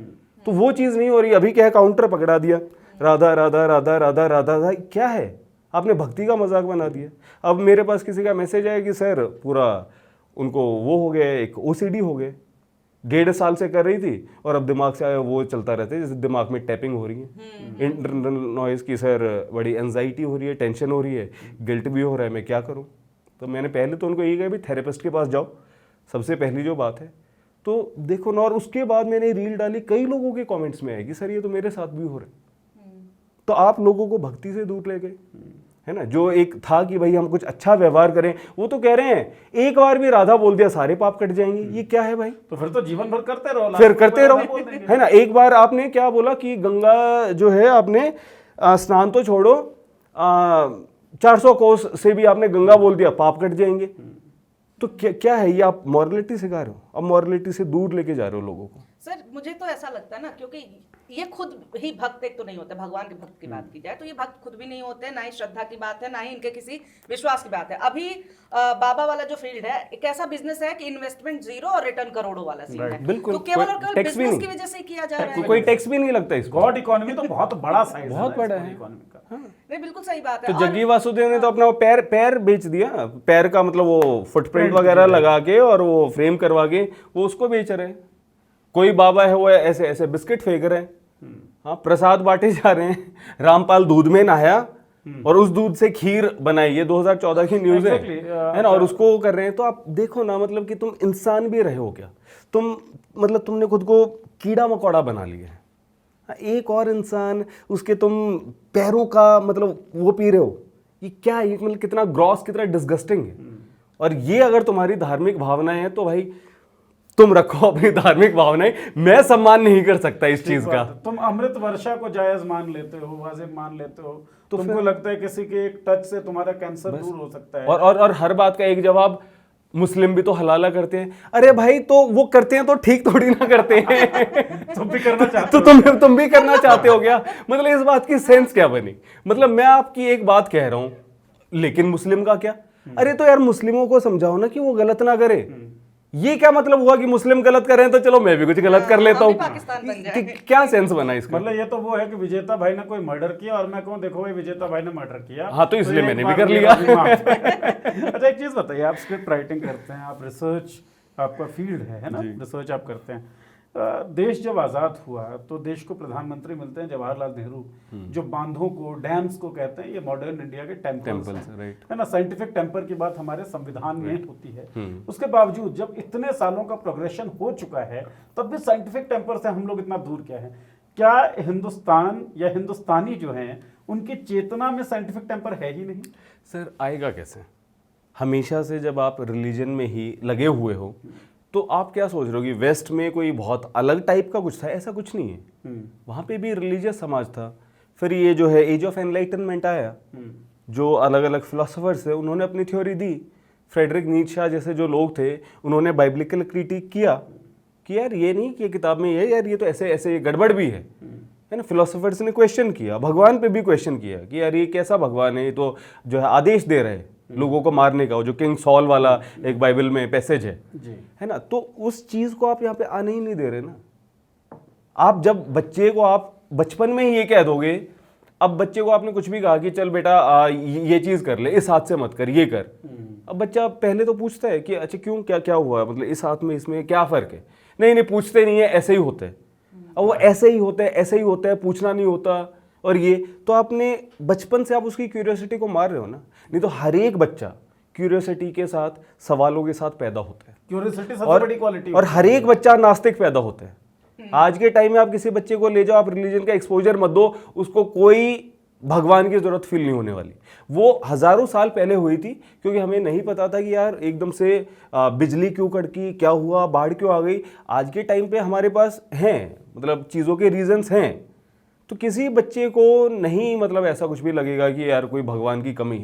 [SPEAKER 4] तो वो चीज नहीं हो रही। अभी क्या है, काउंटर पकड़ा दिया, राधा राधा राधा राधा राधा राधा, क्या है, आपने भक्ति का मजाक बना दिया। अब मेरे पास किसी का मैसेज आया कि सर पूरा उनको वो हो गया, एक ओसीडी हो गए, 1.5 साल से कर रही थी और अब दिमाग से वो चलता रहता है, जैसे दिमाग में टैपिंग हो रही है, इंटरनल नॉइज की सर बड़ी एंजाइटी हो रही है, टेंशन हो रही है, गिल्ट भी हो रहा है, मैं क्या करूं। तो मैंने पहले तो उनको यही कहा भी थेरेपिस्ट के पास जाओ, सबसे पहली जो बात है। तो देखो ना, और उसके बाद मैंने रील डाली, कई लोगों के कॉमेंट्स में आए कि सर ये तो मेरे साथ भी हो रहा है। तो आप लोगों को भक्ति से दूर ले गए, है ना। जो एक था कि भाई हम कुछ अच्छा व्यवहार करें, वो तो कह रहे हैं एक बार भी राधा बोल दिया सारे पाप कट जाएंगे। ये क्या है भाई?
[SPEAKER 1] तो फिर तो जीवन भर करते रहो,
[SPEAKER 4] फिर करते रहो, है ना। एक बार आपने क्या बोला कि गंगा जो है आपने स्नान तो छोड़ो, 400 कोस से भी आपने गंगा बोल दिया, पाप कट जाएंगे। तो क्या है ये? आप मॉरलिटी सिखा रहे हो, अब मॉरलिटी से दूर लेके जा रहे हो लोगों को।
[SPEAKER 3] सर मुझे तो ऐसा लगता है ना, क्योंकि ये खुद ही भक्त एक तो नहीं होते, भगवान के भक्त की बात की जाए तो ये भक्त खुद भी नहीं होते, ना ही श्रद्धा की बात है, ना ही इनके किसी विश्वास की बात है। अभी बाबा वाला जो फील्ड है एक ऐसा बिजनेस है कि इन्वेस्टमेंट 0 और रिटर्न करोड़ों वाला सीन है।
[SPEAKER 4] बिल्कुल।
[SPEAKER 3] तो केवल और केवल
[SPEAKER 4] टैक्स भी
[SPEAKER 3] बिजनेस
[SPEAKER 4] नहीं।
[SPEAKER 3] की वजह से ही किया जा रहा है।
[SPEAKER 4] कोई टैक्स भी नहीं लगता इसको।
[SPEAKER 1] गॉड इकोनॉमी तो बहुत बड़ा साइज,
[SPEAKER 4] बहुत बड़ा है
[SPEAKER 1] इकोनॉमी का।
[SPEAKER 3] नहीं बिल्कुल सही बात है।
[SPEAKER 4] तो जग्गी वासुदेव ने तो अपना वो पैर बेच दिया, पैर का मतलब वो फुटप्रिंट वगैरह लगा के और वो फ्रेम करवा के वो उसको बेच रहे हैं। कोई बाबा है वो ऐसे ऐसे बिस्किट फेंक रहे हैं, हाँ प्रसाद बांटे जा रहे हैं। रामपाल दूध में नहाया और उस दूध से खीर बनाई, ये 2014 की न्यूज है ना, और उसको कर रहे हैं। तो आप देखो ना, मतलब कि तुम इंसान भी रहे हो क्या? तुम मतलब तुमने खुद को कीड़ा मकोड़ा बना लिया है। एक और इंसान, उसके तुम पैरों का मतलब वो पी रहे हो, ये क्या है? मतलब कितना ग्रॉस, कितना डिस्गस्टिंग है। और ये अगर तुम्हारी धार्मिक भावनाएं हैं तो भाई तुम रखो अपनी धार्मिक भावनाएं, मैं सम्मान नहीं कर सकता इस चीज का।
[SPEAKER 1] तुम अमृत वर्षा को जायज मान लेते हो, वाजिब मान लेते हो, तो तुमको लगता है किसी के एक टच से तुम्हारा कैंसर दूर हो सकता है।
[SPEAKER 4] और हर बात का एक जवाब, मुस्लिम भी तो हलाला करते हैं। अरे भाई तो वो करते हैं तो ठीक थोड़ी ना करते हैं
[SPEAKER 1] तुम भी करना चाहते
[SPEAKER 4] तो तुम भी करना चाहते हो क्या? मतलब इस बात की सेंस क्या बनी? मतलब मैं आपकी एक बात कह रहा हूं, लेकिन मुस्लिम का क्या? अरे तो यार मुस्लिमों को समझाओ ना कि वो गलत ना करे। ये क्या मतलब हुआ कि मुस्लिम गलत कर रहे हैं तो चलो मैं भी कुछ गलत कर लेता हूँ? क्या सेंस बना इसका?
[SPEAKER 1] मतलब ये तो वो है कि विजेता भाई ने कोई मर्डर किया और मैं कहूँ देखो भाई विजेता भाई ने मर्डर किया,
[SPEAKER 4] हाँ तो इसलिए
[SPEAKER 1] एक
[SPEAKER 4] मैंने भी
[SPEAKER 1] बार
[SPEAKER 4] कर
[SPEAKER 1] ये
[SPEAKER 4] लिया।
[SPEAKER 1] अच्छा एक चीज बताइए, आप स्क्रिप्ट राइटिंग करते हैं, आप रिसर्च आपका फील्ड है ना, रिसर्च आप करते हैं। देश जब आज़ाद हुआ तो देश को प्रधानमंत्री मिलते हैं जवाहरलाल नेहरू, जो बांधों को, डैम्स को कहते हैं, ये मॉडर्न इंडिया के टेम्पल्स हैं, है ना। साइंटिफिक टेम्पर की बात हमारे संविधान में होती है। उसके बावजूद जब इतने सालों का प्रोग्रेशन हो चुका है तब भी साइंटिफिक टेम्पर से हम लोग इतना दूर क्या है? क्या हिंदुस्तान या हिंदुस्तानी जो हैं उनकी चेतना में साइंटिफिक टेम्पर है ही नहीं?
[SPEAKER 4] सर आएगा कैसे? हमेशा से जब आप रिलीजन में ही लगे हुए हो तो आप क्या सोच रहे हो कि वेस्ट में कोई बहुत अलग टाइप का कुछ था? ऐसा कुछ नहीं है। वहाँ पे भी रिलीजियस समाज था। फिर ये जो है एज ऑफ एनलाइटनमेंट आया, जो अलग अलग फिलोसफर्स है उन्होंने अपनी थ्योरी दी। फ्रेडरिक नीत्शे जैसे जो लोग थे उन्होंने बाइब्लिकल क्रिटिक किया कि यार ये नहीं कि ये किताब में ये, यार ये तो ऐसे ऐसे गड़बड़ भी है ना। फिलोसफर्स ने क्वेश्चन किया, भगवान पे भी क्वेश्चन किया कि यार ये कैसा भगवान है, ये तो जो है आदेश दे रहे हैं लोगों को मारने का, जो किंग सॉल वाला एक बाइबल में पैसेज है ना। तो उस चीज को आप यहाँ पे आने ही नहीं दे रहे ना। आप जब बच्चे को आप बचपन में ही ये कह दोगे, अब बच्चे को आपने कुछ भी कहा कि चल बेटा ये चीज कर ले, इस हाथ से मत कर, ये कर। अब बच्चा पहले तो पूछता है कि अच्छा क्यों, क्या क्या हुआ, मतलब इस हाथ में इसमें क्या फर्क है? नहीं पूछते नहीं है, ऐसे ही होता है। अब वो ऐसे ही होता है, ऐसे ही होता है, पूछना नहीं होता। और ये तो आपने बचपन से आप उसकी क्यूरियोसिटी को मार रहे हो ना। नहीं तो हर एक बच्चा क्यूरियोसिटी के साथ, सवालों के साथ पैदा होता है।
[SPEAKER 1] क्यूरियोसिटी सबसे बड़ी क्वालिटी।
[SPEAKER 4] और हर एक बच्चा नास्तिक पैदा होता है। आज के टाइम में आप किसी बच्चे को ले जाओ, आप रिलीजन का एक्सपोजर मत दो, उसको कोई भगवान की जरूरत फील नहीं होने वाली। वो हजारों साल पहले हुई थी, क्योंकि हमें नहीं पता था कि यार एकदम से बिजली क्यों कड़की, क्या हुआ, बाढ़ क्यों आ गई। आज के टाइम पे हमारे पास हैं, मतलब चीज़ों के रीजंस हैं। तो किसी बच्चे को नहीं मतलब ऐसा कुछ भी लगेगा कि यार कोई भगवान की कमी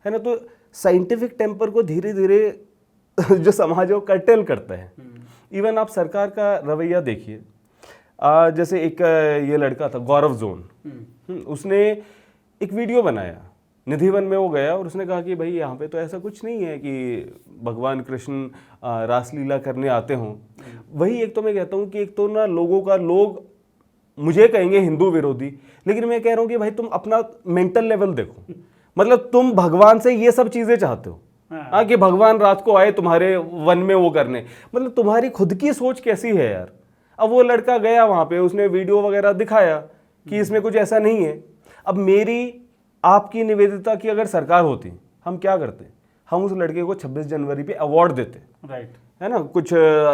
[SPEAKER 4] है ना। तो साइंटिफिक टेम्पर को धीरे धीरे जो समाज है वो कर्टेल करता है। इवन आप सरकार का रवैया देखिए, जैसे एक ये लड़का था गौरव जोन, उसने एक वीडियो बनाया, निधिवन में वो गया और उसने कहा कि भाई यहाँ पे तो ऐसा कुछ नहीं है कि भगवान कृष्ण रासलीला करने आते हों। वही एक तो मैं कहता हूँ कि एक तो ना लोग मुझे कहेंगे हिंदू विरोधी, लेकिन मैं कह रहा हूँ कि भाई तुम अपना मेंटल लेवल देखो। मतलब तुम भगवान से ये सब चीज़ें चाहते हो, हाँ, कि भगवान रात को आए तुम्हारे वन में वो करने, मतलब तुम्हारी खुद की सोच कैसी है यार। अब वो लड़का गया वहाँ पे, उसने वीडियो वगैरह दिखाया कि इसमें कुछ ऐसा नहीं है। अब मेरी आपकी निवेदिता की अगर सरकार होती, हम क्या करते, हम उस लड़के को 26 जनवरी पे अवार्ड देते,
[SPEAKER 1] राइट,
[SPEAKER 4] है ना। कुछ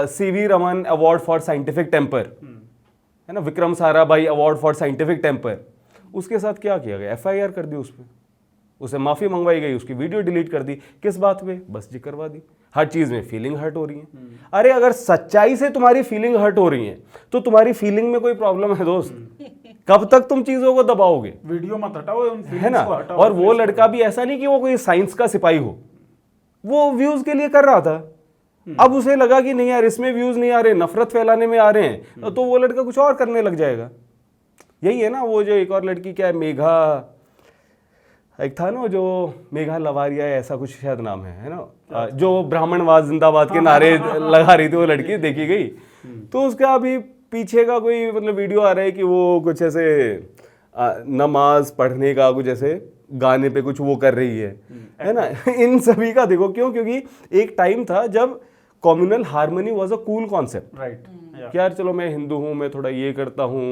[SPEAKER 4] C V Raman award for scientific temper, है ना, Vikram Sarabhai award for scientific temper. उसके साथ क्या किया गया, FIR कर दी उस पर, उसे माफ़ी मंगवाई गई, उसकी वीडियो डिलीट कर दी। किस बात पे, बस जी करवा दी। हर चीज़ में फीलिंग हर्ट हो रही है। अरे अगर सच्चाई से तुम्हारी फीलिंग हर्ट हो रही है तो तुम्हारी फीलिंग में कोई प्रॉब्लम है दोस्त। कब तक तुम चीज़ों को दबाओगे,
[SPEAKER 1] वीडियो मत हटाओ, उन
[SPEAKER 4] है ना।
[SPEAKER 1] को हटाओ।
[SPEAKER 4] और वो लड़का भी ऐसा नहीं कि वो कोई साइंस का सिपाही हो, वो व्यूज के लिए कर रहा था। अब उसे लगा कि नहीं यार इसमें व्यूज नहीं आ रहे, नफरत फैलाने में आ रहे हैं, तो वो लड़का कुछ और करने लग जाएगा। यही है ना, वो जो एक और लड़की क्या है, मेघा, एक था ना जो मेघा लवारिया ऐसा कुछ शायद नाम है ना, जो ब्राह्मणवाद जिंदाबाद के नारे लगा रही थी, वो लड़की देखी गई। तो उसका अभी पीछे का कोई मतलब वीडियो आ रहा है कि वो कुछ ऐसे नमाज पढ़ने का कुछ ऐसे गाने पे कुछ वो कर रही है ना। इन सभी का देखो क्यों, क्योंकि एक टाइम था जब communal harmony was a cool concept,
[SPEAKER 1] right,
[SPEAKER 4] कि यार चलो मैं हिंदू हूँ, मैं थोड़ा ये करता हूँ,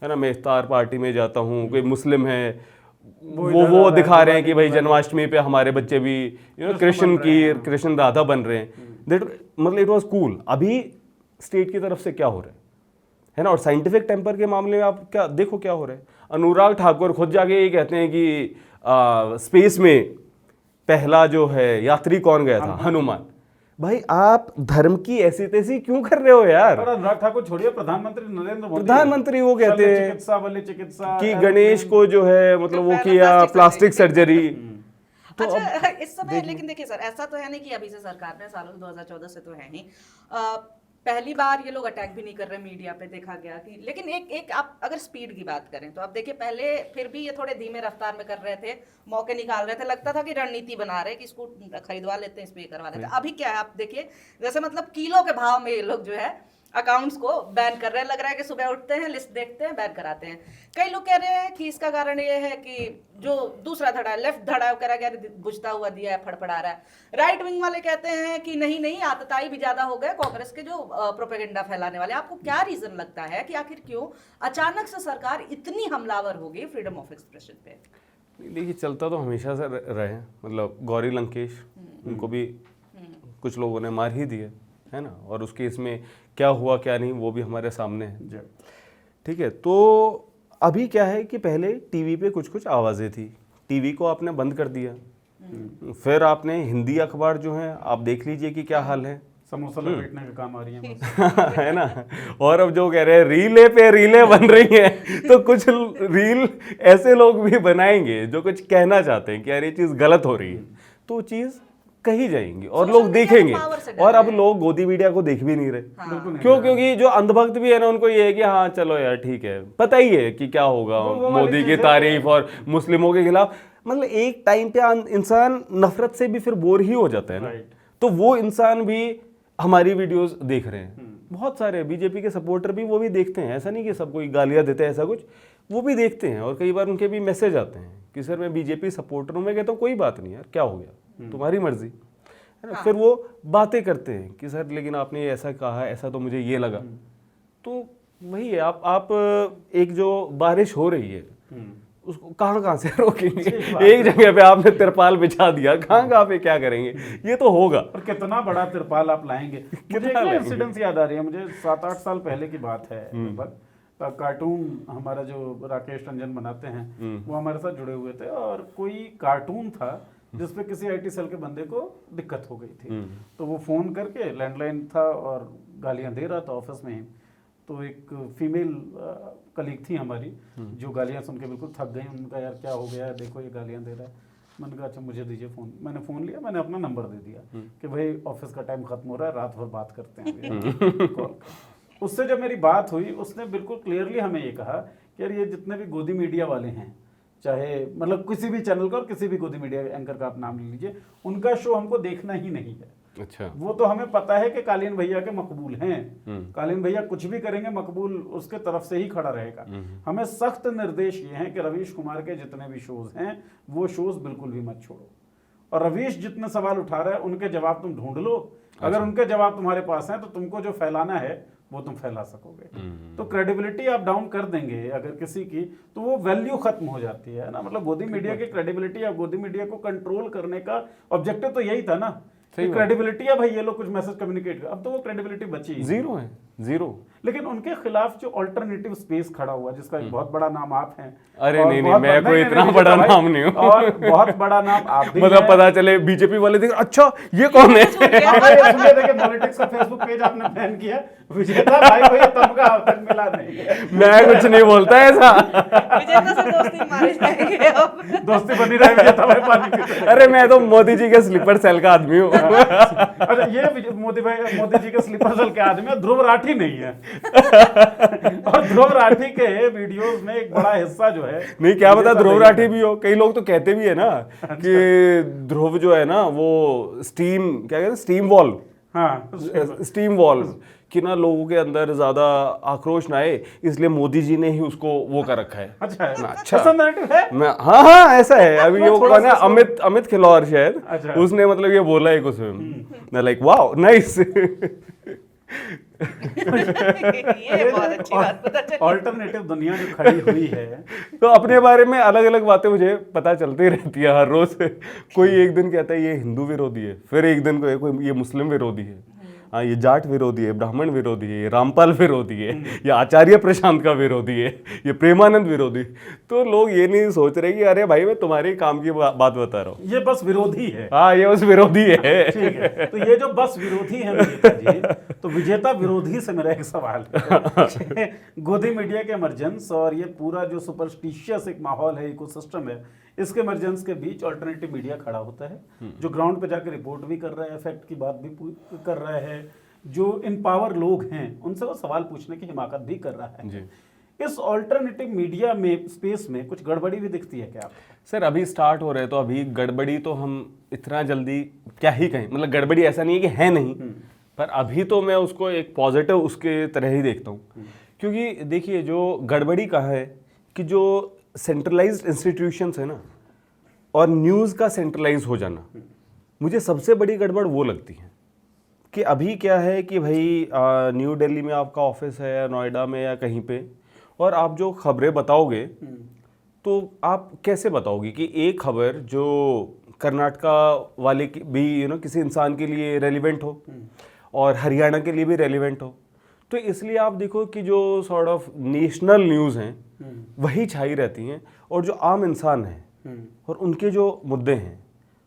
[SPEAKER 4] है ना, मैं इफ्तार पार्टी में जाता हूँ, कोई मुस्लिम है वो दिखा रहे हैं कि भाई जन्माष्टमी पे हमारे बच्चे भी कृष्ण राधा बन रहे हैं। मतलब इट वाज कूल। अभी स्टेट की तरफ से क्या हो रहा है ना। और साइंटिफिक टेम्पर के मामले में आप क्या देखो क्या हो रहा है। अनुराग ठाकुर खुद जाके ये कहते हैं कि स्पेस में पहला जो है यात्री कौन गया था, हनुमान। भाई आप धर्म की ऐसी तैसी क्यों कर रहे हो यार।
[SPEAKER 1] पर अनुराग ठाकुर छोड़िए, प्रधानमंत्री नरेंद्र मोदी,
[SPEAKER 4] प्रधानमंत्री वो कहते हैं
[SPEAKER 1] बल्ले चिकित्सा
[SPEAKER 4] कि गणेश को जो है मतलब वो किया प्लास्टिक सर्जरी।
[SPEAKER 3] तो अच्छा इस समय लेकिन देखिए सर, ऐसा तो है नहीं कि अभी से सरकार ने, सालों 2014 से तो है नहीं, पहली बार ये लोग अटैक भी नहीं कर रहे मीडिया पे, देखा गया कि। लेकिन एक आप अगर स्पीड की बात करें तो आप देखिए, पहले फिर भी ये थोड़े धीमे रफ्तार में कर रहे थे, मौके निकाल रहे थे, लगता था कि रणनीति बना रहे कि इसको खरीदवा लेते हैं, इस पे करवा लेते हैं। अभी क्या है आप देखिए, जैसे मतलब किलो के भाव में ये लोग जो है अकाउंट्स को बैन कर रहे हैं। लग रहा है कि सुबह उठते हैं, लिस्ट देखते हैं, बैन कराते हैं। कई लोग कह रहे हैं कि इसका कारण ये है कि जो दूसरा धड़ा है, लेफ्ट धड़ा है, कह रहा है बुझता हुआ दिया है, फड़फड़ा रहा है। राइट विंग वाले कहते हैं कि नहीं आतताई भी ज्यादा हो गए कांग्रेस के जो प्रोपेगेंडा फैलाने वाले। आपको क्या रीजन लगता है कि आखिर क्यों अचानक से सरकार इतनी हमलावर हो गई फ्रीडम ऑफ एक्सप्रेशन पे?
[SPEAKER 4] देखिए चलता तो हमेशा से रहे, मतलब गौरी लंकेश, उनको भी कुछ लोगों ने मार ही दिया है ना। और उस केस में क्या हुआ क्या नहीं वो भी हमारे सामने है, ठीक है। तो अभी क्या है कि पहले टीवी पे कुछ कुछ आवाज़ें थी, टीवी को आपने बंद कर दिया, फिर आपने हिंदी अखबार जो है आप देख लीजिए कि क्या हाल है,
[SPEAKER 1] समोसा लपेटने का काम आ रही है
[SPEAKER 4] है ना। और अब जो कह रहे हैं रीले पे रीले बन रही हैं, तो कुछ रील ऐसे लोग भी बनाएंगे जो कुछ कहना चाहते हैं कि यार ये चीज़ गलत हो रही है, तो चीज़ कही जाएंगी और लोग देखेंगे। और अब लोग गोदी मीडिया को देख भी नहीं रहे, क्यों, क्योंकि जो अंधभक्त भी है ना उनको ये है कि हाँ चलो यार ठीक है, पता ही है कि क्या होगा, मोदी की तारीफ और मुस्लिमों के खिलाफ। मतलब एक टाइम पे इंसान नफरत से भी फिर बोर ही हो जाता है ना, तो वो इंसान भी हमारी वीडियोस देख रहे हैं। बहुत सारे बीजेपी के सपोर्टर भी वो भी देखते हैं, ऐसा नहीं कि सब कोई गालियां देते हैं ऐसा कुछ, वो भी देखते हैं। और कई बार उनके भी मैसेज आते हैं कि सर मैं बीजेपी सपोर्टर हूँ। मैं कहता हूँ कोई बात नहीं यार, क्या हो गया, तुम्हारी मर्जी है ना। फिर वो बातें करते हैं कि सर लेकिन आपने ऐसा कहा, ऐसा तो मुझे ये लगा। तो वही है, आप एक जो बारिश हो रही है उसको कहाँ से रोकेंगे? एक जगह पे आपने तिरपाल बिछा दिया, कहाँ पे क्या करेंगे? ये तो होगा।
[SPEAKER 1] और कितना बड़ा तिरपाल आप लाएंगे? मुझे एक इंसिडेंस याद आ रही है, मुझे 7-8 साल पहले की बात है लगभग। कार्टून हमारा जो राकेश रंजन बनाते हैं वो हमारे साथ जुड़े हुए थे, और कोई कार्टून था जिसपे किसी आईटी सेल के बंदे को दिक्कत हो गई थी। तो वो फोन करके, लैंडलाइन था और गालियां दे रहा था ऑफिस में ही। तो एक फीमेल कलीग थी हमारी जो गालियां सुन के बिल्कुल थक गई। उनका यार क्या हो गया है, देखो ये गालियां दे रहा है। मैंने कहा अच्छा मुझे दीजिए फ़ोन। मैंने फ़ोन लिया, मैंने अपना नंबर दे दिया कि भाई ऑफिस का टाइम खत्म हो रहा है, रात भर बात करते हैं कॉल। उससे जब मेरी बात हुई, उसने बिल्कुल क्लियरली हमें ये कहा कि यार ये जितने भी गोदी मीडिया वाले हैं, चाहे मतलब किसी भी चैनल का और किसी भी गोदी मीडिया एंकर का आप नाम ले लीजिए, उनका शो हमको देखना ही नहीं है।
[SPEAKER 2] अच्छा।
[SPEAKER 1] वो तो हमें पता है कि कालीन भैया के मकबूल हैं, कालीन भैया कुछ भी करेंगे मकबूल उसके तरफ से ही खड़ा रहेगा। हमें सख्त निर्देश ये हैं कि रवीश कुमार के जितने भी शोज हैं वो शोज बिल्कुल भी मत छोड़ो, और रवीश जितने सवाल उठा रहा है उनके जवाब तुम ढूंढ लो। अगर उनके जवाब तुम्हारे पास हैं तो तुमको जो फैलाना है वो तुम फैला सकोगे। तो क्रेडिबिलिटी आप डाउन कर देंगे अगर किसी की, तो वो वैल्यू खत्म हो जाती है ना। मतलब गोदी मीडिया की क्रेडिबिलिटी या गोदी मीडिया को कंट्रोल करने का ऑब्जेक्टिव तो यही था ना, क्रेडिबिलिटी है भाई, ये लोग कुछ मैसेज कम्युनिकेट कर। अब तो वो क्रेडिबिलिटी बची
[SPEAKER 4] जीरो है, जीरो।
[SPEAKER 1] लेकिन उनके खिलाफ जो अल्टरनेटिव स्पेस खड़ा हुआ, जिसका एक बहुत बड़ा नाम आप हैं।
[SPEAKER 4] अरे नहीं, मैं कोई इतना बड़ा नाम नहीं हूँ।
[SPEAKER 1] और बहुत बड़ा नाम आप भी
[SPEAKER 4] मतलब पता चले बीजेपी वाले देख, अच्छा ये कौन है?
[SPEAKER 1] देखिए पॉलिटिक्स का फेसबुक पेज आपने बैन किया, विजेता भाई कोई तमगा अब तक मिला नहीं है।
[SPEAKER 4] मैं कुछ नहीं बोलता ऐसा।
[SPEAKER 3] विजेता से दोस्ती मारे जाएंगे अब।
[SPEAKER 1] दोस्ती बनी रहे विजेता भाई पानी की।
[SPEAKER 4] अरे मैं तो मोदी जी के स्लीपर सेल का आदमी हूँ।
[SPEAKER 1] अच्छा, ये मोदी जी के स्लीपर सेल के आदमी ध्रुव राठी नहीं है। और ध्रुव राठी के वीडियोस में एक बड़ा हिस्सा जो है,
[SPEAKER 4] नहीं क्या पता ध्रुव राठी भी हो। कई लोग तो कहते भी है ना कि ध्रुव जो है ना वो स्टीम, क्या कहते हैं, स्टीम वॉल। हाँ, स्टीम वॉल कि ना लोगों के अंदर ज्यादा आक्रोश ना आए, इसलिए मोदी जी ने ही उसको वो कर रखा है।
[SPEAKER 1] अच्छा है,
[SPEAKER 4] अच्छा
[SPEAKER 1] ऐसा नैरेटिव है?
[SPEAKER 4] हाँ ऐसा है। अभी ये कौन है, अमित खिलौर शायद।
[SPEAKER 1] अच्छा।
[SPEAKER 4] उसने मतलब ये बोला है कुछ, मैं लाइक वाओ नाइस।
[SPEAKER 3] ये बहुत अच्छी बात पता चली।
[SPEAKER 1] ऑल्टरनेटिव दुनिया जो खड़ी हुई है,
[SPEAKER 4] तो अपने बारे में अलग अलग बातें मुझे पता चलती रहती है हर रोज। कोई एक दिन कहता है ये हिंदू विरोधी है, फिर एक दिन कोई ये मुस्लिम विरोधी है, हाँ ये जाट विरोधी है, ब्राह्मण विरोधी है, ये रामपाल विरोधी है, ये आचार्य प्रशांत का विरोधी है, ये प्रेमानंद विरोधी। तो लोग ये नहीं सोच रहे कि अरे भाई मैं तुम्हारे काम की बात बता रहा हूँ,
[SPEAKER 1] ये बस विरोधी है।
[SPEAKER 4] हाँ ये बस विरोधी है।
[SPEAKER 1] ठीक है, तो ये जो बस विरोधी है विजेता जी, तो विजेता विरोधी से मेरा एक सवाल है। गोदी मीडिया के इमरजेंस और ये पूरा जो सुपरस्टिशियस एक माहौल है, इकोसिस्टम है, इसके इमरजेंस के बीच ऑल्टरनेटिव मीडिया खड़ा होता है जो ग्राउंड पे जाकर रिपोर्ट भी कर रहा है, फैक्ट की बात भी कर रहा है, जो इन पावर लोग हैं उनसे वो सवाल पूछने की हिमाकत भी कर रहा है।
[SPEAKER 4] जी।
[SPEAKER 1] इस ऑल्टरनेटिव मीडिया में, स्पेस में कुछ गड़बड़ी भी दिखती है क्या आपको?
[SPEAKER 4] सर अभी स्टार्ट हो रहे हैं, तो अभी गड़बड़ी तो हम इतना जल्दी क्या ही कहें, मतलब गड़बड़ी ऐसा नहीं है कि है नहीं, पर अभी तो मैं उसको एक पॉजिटिव उसके तरह ही देखता हूँ। क्योंकि देखिए जो गड़बड़ी कहाँ है कि जो सेंट्रलाइज्ड इंस्टीट्यूशंस है ना, और न्यूज़ का सेंट्रलाइज हो जाना, मुझे सबसे बड़ी गड़बड़ वो लगती है। कि अभी क्या है कि भाई न्यू दिल्ली में आपका ऑफिस है या नोएडा में या कहीं पे, और आप जो खबरें बताओगे तो आप कैसे बताओगे कि एक खबर जो कर्नाटका वाले की भी किसी इंसान के लिए रेलिवेंट हो और हरियाणा के लिए भी रेलिवेंट हो। तो इसलिए आप देखो कि जो सॉर्ट ऑफ नेशनल न्यूज़ हैं वही छाई रहती हैं, और जो आम इंसान हैं और उनके जो मुद्दे हैं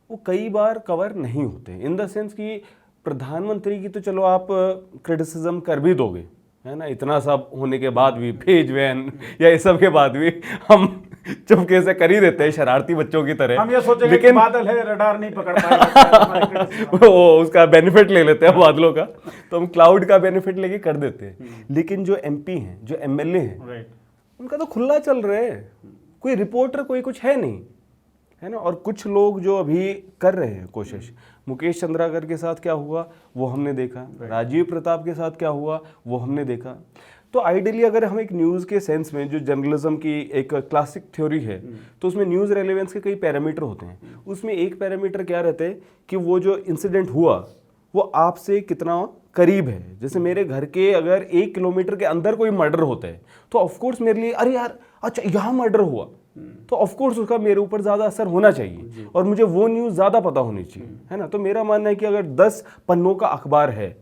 [SPEAKER 4] वो कई बार कवर नहीं होते। इन द सेंस कि प्रधानमंत्री की तो चलो आप क्रिटिसिज्म कर भी दोगे, है ना, इतना सब होने के बाद भी, भेज वैन या इस सब के बाद भी हम चुपके से कर ही देते हैं शरारती बच्चों की तरह।
[SPEAKER 1] हम ये सोचेंगे लेकिन बादल है, रडार नहीं पकड़ पाएगा।
[SPEAKER 4] वो उसका बेनिफिट ले लेते हैं बादलों का, तो हम क्लाउड का बेनिफिट लेके कर देते हैं। लेकिन जो एमपी हैं, जो एमएलए हैं, उनका तो खुला चल रहा है, कोई रिपोर्टर कोई कुछ है नहीं, है ना। और कुछ लोग जो अभी कर रहे हैं कोशिश, मुकेश चंद्राकर के साथ क्या हुआ वो हमने देखा, राजीव प्रताप के साथ क्या हुआ वो हमने देखा। तो आइडियली अगर हम एक न्यूज़ के सेंस में, जो जर्नलिज्म की एक क्लासिक थ्योरी है, तो उसमें न्यूज़ रेलेवेंस के कई पैरामीटर होते हैं। उसमें एक पैरामीटर क्या रहता है कि वो जो इंसिडेंट हुआ वो आपसे कितना करीब है। जैसे मेरे घर के अगर 1 किलोमीटर के अंदर कोई मर्डर होता है तो ऑफकोर्स मेरे लिए अरे यार अच्छा यहाँ मर्डर हुआ, तो ऑफ कोर्स उसका मेरे ऊपर ज़्यादा असर होना चाहिए और मुझे वो न्यूज़ ज़्यादा पता होनी चाहिए, है ना। तो मेरा मानना है कि अगर 10 पन्नों का अखबार है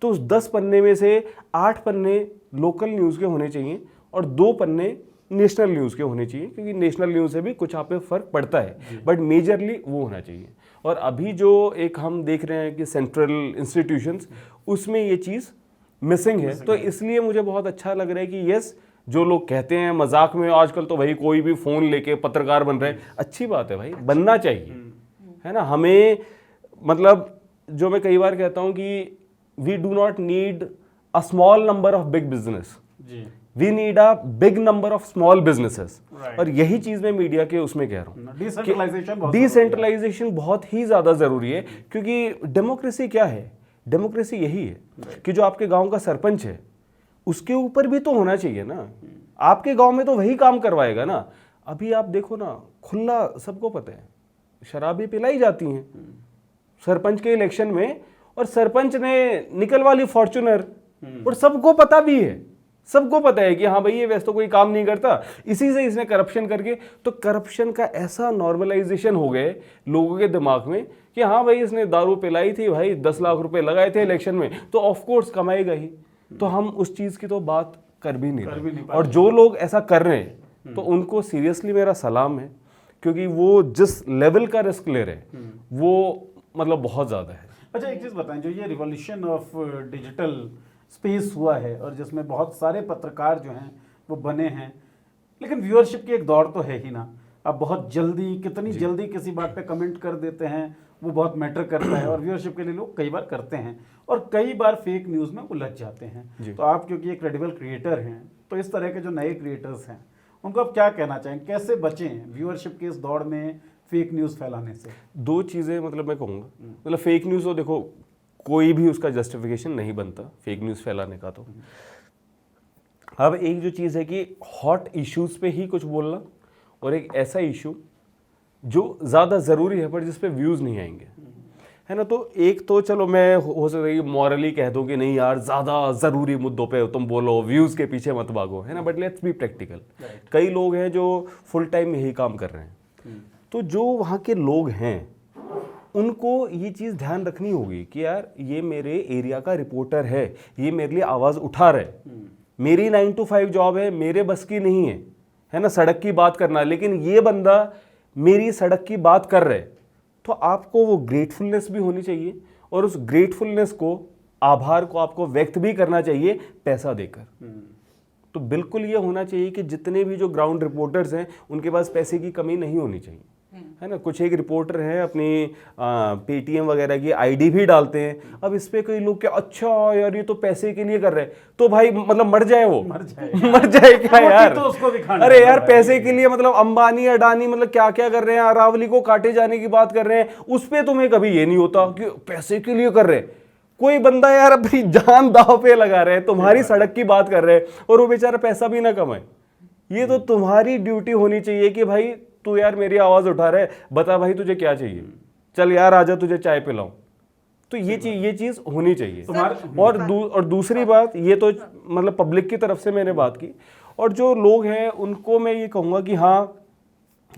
[SPEAKER 4] तो उस 10 पन्ने में से 8 पन्ने लोकल न्यूज़ के होने चाहिए और 2 पन्ने नेशनल न्यूज़ के होने चाहिए, क्योंकि नेशनल न्यूज़ से भी कुछ आप पे फ़र्क पड़ता है, बट मेजरली वो होना चाहिए। और अभी जो एक हम देख रहे हैं कि सेंट्रल इंस्टीट्यूशंस, उसमें ये चीज़ मिसिंग है। तो इसलिए मुझे बहुत अच्छा लग रहा है कि यस, जो लोग कहते हैं मजाक में आजकल तो भाई कोई भी फ़ोन लेके पत्रकार बन रहे हैं, अच्छी बात है भाई, बनना चाहिए, है ना। हमें मतलब जो मैं कई बार कहता हूँ कि we do not need a small number of big business, we need a big number of small businesses. और यही चीज़ मैं मीडिया के उसमें कह रहा हूँ, डिसेंट्रलाइजेशन बहुत ही ज़्यादा ज़रूरी है। क्योंकि डेमोक्रेसी क्या है, डेमोक्रेसी यही है कि जो आपके गांव का सरपंच है उसके ऊपर भी तो होना चाहिए ना, आपके गांव में तो वही काम करवाएगा ना। अभी आप देखो ना, खुला सबको पता है शराबी पिलाई जाती हैं सरपंच के इलेक्शन में, और सरपंच ने निकलवा ली फॉर्च्यूनर, और सबको पता भी है, सबको पता है कि हाँ भाई ये वैसे तो कोई काम नहीं करता, इसी से इसने करप्शन करके। तो करप्शन का ऐसा नॉर्मलाइजेशन हो गए लोगों के दिमाग में कि हाँ भाई इसने दारू पिलाई थी भाई, 10 लाख रुपए लगाए थे इलेक्शन में, तो ऑफ कोर्स कमाएगा ही। तो हम उस चीज़ की तो बात कर भी नहीं रहे। और जो लोग ऐसा कर रहे हैं तो उनको सीरियसली मेरा सलाम है, क्योंकि वो जिस लेवल का रिस्क ले रहे हैं वो मतलब बहुत ज़्यादा है।
[SPEAKER 1] अच्छा, एक चीज़ बताएं, जो ये रिवॉल्यूशन ऑफ डिजिटल स्पेस हुआ है और जिसमें बहुत सारे पत्रकार जो हैं वो बने हैं, लेकिन व्यूअरशिप की एक दौड़ तो है ही ना। अब बहुत जल्दी, कितनी जल्दी किसी बात पे कमेंट कर देते हैं, वो बहुत मैटर करता है, और व्यूअरशिप के लिए लोग कई बार करते हैं और कई बार फेक न्यूज़ में उलझ जाते हैं। तो आप क्योंकि एक क्रेडिबल क्रिएटर हैं, तो इस तरह के जो नए क्रिएटर्स हैं उनको आप क्या कहना चाहेंगे, कैसे बचें व्यूअरशिप की इस दौड़ में फेक न्यूज़ फैलाने से?
[SPEAKER 4] 2 चीज़ें मतलब मैं कहूँगा, मतलब फेक न्यूज़ तो देखो कोई भी उसका जस्टिफिकेशन नहीं बनता फेक न्यूज़ फैलाने का। तो अब एक जो चीज़ है कि हॉट इश्यूज़ पे ही कुछ बोलना, और एक ऐसा इशू जो ज़्यादा ज़रूरी है पर जिस पे व्यूज़ नहीं आएंगे, है ना। तो एक तो चलो मैं हो सकता है मॉरली कह दूँ कि नहीं यार ज़्यादा ज़रूरी मुद्दों पे तुम बोलो, व्यूज़ के पीछे मत भागो, है ना। बट लेट्स बी प्रैक्टिकल, कई लोग हैं जो फुल टाइम यही काम कर रहे हैं। तो जो वहाँ के लोग हैं उनको ये चीज़ ध्यान रखनी होगी कि यार ये मेरे एरिया का रिपोर्टर है, ये मेरे लिए आवाज़ उठा रहा है, मेरी 9 to 5 जॉब है, मेरे बस की नहीं है ना सड़क की बात करना, लेकिन ये बंदा मेरी सड़क की बात कर रहे। तो आपको वो ग्रेटफुलनेस भी होनी चाहिए, और उस ग्रेटफुलनेस को, आभार को आपको व्यक्त भी करना चाहिए पैसा देकर। तो बिल्कुल ये होना चाहिए कि जितने भी जो ग्राउंड रिपोर्टर्स हैं उनके पास पैसे की कमी नहीं होनी चाहिए, है ना। कुछ एक रिपोर्टर हैं अपनी पेटीएम वगैरह की आईडी भी डालते हैं। अब इस पे कई लोग क्या, अच्छा यार ये तो पैसे के लिए कर रहे हैं, तो भाई मतलब मर जाए वो, मर जाए क्या यार,
[SPEAKER 1] तो उसको दिखाना।
[SPEAKER 4] अरे यार पैसे के लिए मतलब अंबानी अडानी मतलब क्या क्या कर रहे हैं, अरावली को काटे जाने की बात कर रहे हैं, उस पे तुम्हें कभी ये नहीं होता कि पैसे के लिए कर रहे हैं। कोई बंदा यार अपनी जान दांव पे लगा रहे हैं, तुम्हारी सड़क की बात कर रहे हैं, और वो बेचारा पैसा भी ना कमाए। ये तो तुम्हारी ड्यूटी होनी चाहिए कि भाई तू यार मेरी आवाज़ उठा रहा है, बता भाई तुझे क्या चाहिए, चल यार आजा तुझे चाय पिलाऊं। तो ये चीज़ होनी चाहिए। और दूसरी बात, ये तो मतलब पब्लिक की तरफ से मैंने बात की, और जो लोग हैं उनको मैं ये कहूँगा कि हाँ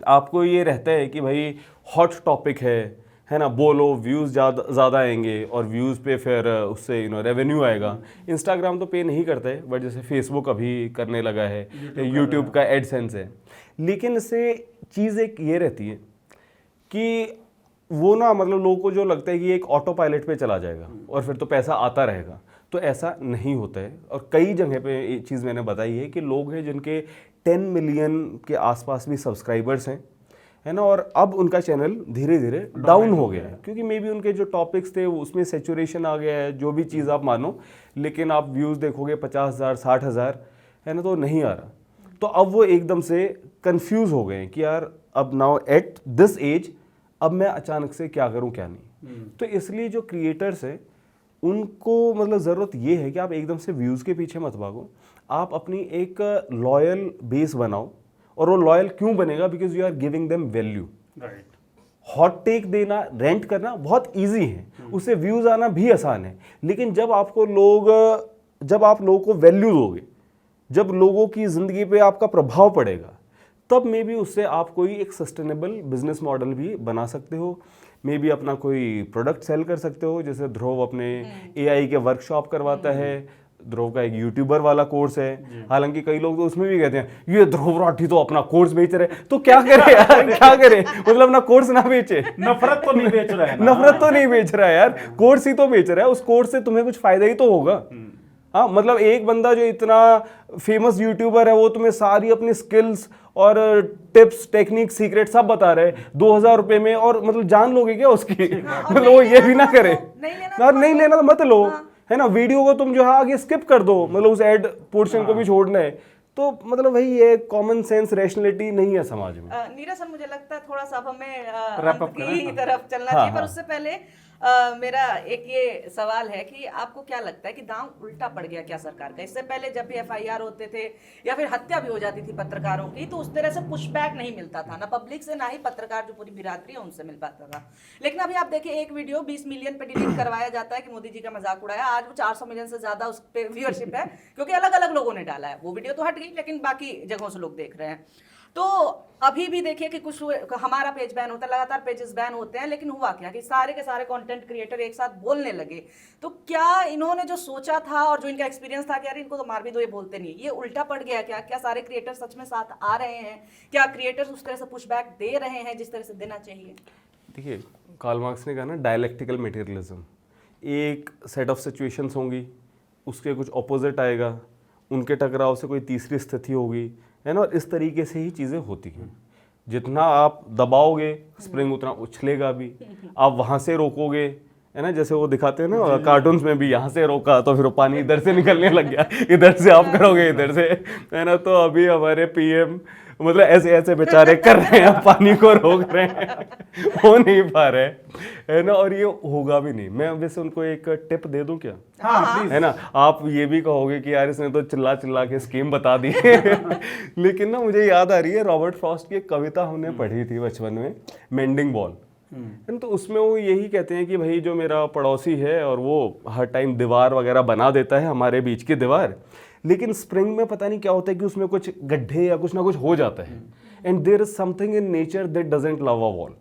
[SPEAKER 4] आपको ये रहता है कि भाई हॉट टॉपिक है ना, बोलो व्यूज़ ज़्यादा आएंगे, और व्यूज़ पे फिर उससे रेवेन्यू आएगा। इंस्टाग्राम तो पे नहीं करता है, बट जैसे फेसबुक अभी करने लगा है, यूट्यूब का एडसेंस है। लेकिन इससे चीज़ एक ये रहती है कि वो ना मतलब लोगों को जो लगता है कि एक ऑटो पायलट पे चला जाएगा और फिर तो पैसा आता रहेगा, तो ऐसा नहीं होता है। और कई जगह पे ये चीज़ मैंने बताई है कि लोग हैं जिनके 10 मिलियन के आसपास भी सब्सक्राइबर्स हैं, है ना, और अब उनका चैनल धीरे धीरे डाउन हो गया है, क्योंकि मे बी उनके जो टॉपिक्स थे उसमें सेचुरेशन आ गया है, जो भी चीज़ आप मानो। लेकिन आप व्यूज़ देखोगे 50,000 60,000, है ना, तो नहीं आ रहा। तो अब वो एकदम से कंफ्यूज हो गए कि यार अब नाउ एट दिस एज अब मैं अचानक से क्या करूं क्या नहीं। तो इसलिए जो क्रिएटर्स हैं उनको मतलब ज़रूरत ये है कि आप एकदम से व्यूज़ के पीछे मत भागो, आप अपनी एक लॉयल बेस बनाओ। और वो लॉयल क्यों बनेगा? Because you are giving them value. Hot take देना, रेंट करना बहुत ईजी है, उससे व्यूज़ आना भी आसान है। लेकिन जब आप लोगों को वैल्यू दोगे, जब लोगों की ज़िंदगी पे आपका प्रभाव पड़ेगा, तब मे बी उससे आप कोई एक सस्टेनेबल बिजनेस मॉडल भी बना सकते हो, मे बी अपना कोई प्रोडक्ट सेल कर सकते हो। जैसे ध्रुव अपने AI के वर्कशॉप करवाता है, ध्रुव का एक यूट्यूबर वाला कोर्स है। हालांकि कई लोग तो उसमें भी कहते हैं ये ध्रुव राठी तो अपना कोर्स बेच रहे, तो क्या करे यार, क्या करे, मतलब अपना कोर्स ना बेचे।
[SPEAKER 1] नफरत तो नहीं बेच रहा है ना।
[SPEAKER 4] नफरत तो नहीं बेच रहा है यार, कोर्स ही तो बेच रहा है, उस कोर्स से तुम्हें कुछ फायदा ही तो होगा। हाँ, मतलब एक बंदा जो इतना फेमस यूट्यूबर है वो तुम्हें सारी अपनी स्किल्स और टिप्स टेक्निक सीक्रेट सब बता रहे 2000 रुपए में, और मतलब जान लोगे क्या उसकी? मतलब वो ये भी ना करे, नहीं लेना तो मत लो, है ना। वीडियो को तुम जो है आगे स्किप कर दो, मतलब उस एड पोर्शन को भी छोड़ना है। तो मतलब वही ये कॉमन सेंस रैशनैलिटी नहीं है समाज में।
[SPEAKER 3] नीरज सर, मुझे लगता है थोड़ा सा अब हमें
[SPEAKER 1] Wrap up
[SPEAKER 3] अंत की तरफ चलना चाहिए, पर उससे पहले मेरा एक ये सवाल है कि आपको क्या लगता है कि दांव उल्टा पड़ गया क्या सरकार का? इससे पहले जब भी FIR होते थे या फिर हत्या भी हो जाती थी पत्रकारों की, तो उस तरह से पुशबैक नहीं मिलता था, ना पब्लिक से ना ही पत्रकार जो पूरी बिरादरी है उनसे मिल पाता था। लेकिन अभी आप देखिए, एक वीडियो 20 मिलियन पे डिलीट करवाया जाता है कि मोदी जी का मजाक उड़ाया, आज वो 400 मिलियन से ज्यादा उस पर व्यूअरशिप है, क्योंकि अलग अलग लोगों ने डाला है। वो वीडियो तो हट गई, लेकिन बाकी जगहों से लोग देख रहे हैं। तो अभी भी देखिए कि कुछ हमारा पेज बैन होता है, लगातार पेजेस बैन होते हैं, लेकिन हुआ क्या कि सारे के सारे कंटेंट क्रिएटर एक साथ बोलने लगे। तो क्या इन्होंने जो सोचा था और जो इनका एक्सपीरियंस था कि यार इनको तो मार भी दो, ये बोलते नहीं, ये उल्टा पड़ गया क्या? क्या सारे क्रिएटर सच में साथ आ रहे हैं? क्या क्रिएटर्स उस तरह से पुशबैक दे रहे हैं जिस तरह से देना चाहिए?
[SPEAKER 4] देखिए, कार्ल मार्क्स ने कहा ना डायलेक्टिकल मटेरियलिज्म, एक सेट ऑफ सिचुएशंस होंगी, उसके कुछ ऑपोजिट आएगा, उनके टकराव से कोई तीसरी स्थिति होगी, है ना। और इस तरीके से ही चीज़ें होती हैं। जितना आप दबाओगे स्प्रिंग उतना उछलेगा भी, आप वहाँ से रोकोगे, है ना, जैसे वो दिखाते हैं ना कार्टून्स में भी, यहाँ से रोका तो फिर वो पानी इधर से निकलने लग गया, इधर से आप करोगे इधर से, है ना। तो अभी हमारे PM मतलब ऐसे ऐसे बेचारे कर रहे हैं, पानी को रोक रहे हैं, हो नहीं पा रहे, है ना। और ये होगा भी नहीं। मैं वैसे उनको एक टिप दे दूं क्या?
[SPEAKER 1] हाँ,
[SPEAKER 4] है ना। आप ये भी कहोगे कि यार इसने तो चिल्ला चिल्ला के स्कीम बता दी लेकिन ना मुझे याद आ रही है, रॉबर्ट फ्रॉस्ट की एक कविता हमने पढ़ी थी बचपन में, मेंडिंग बॉल। तो उसमें वो यही कहते हैं कि भाई जो मेरा पड़ोसी है और वो हर टाइम दीवार वगैरह बना देता है, हमारे बीच की दीवार, लेकिन स्प्रिंग में पता नहीं क्या होता है कि उसमें कुछ गड्ढे या कुछ ना कुछ हो जाता है। And there is something in nature that doesn't love a wall,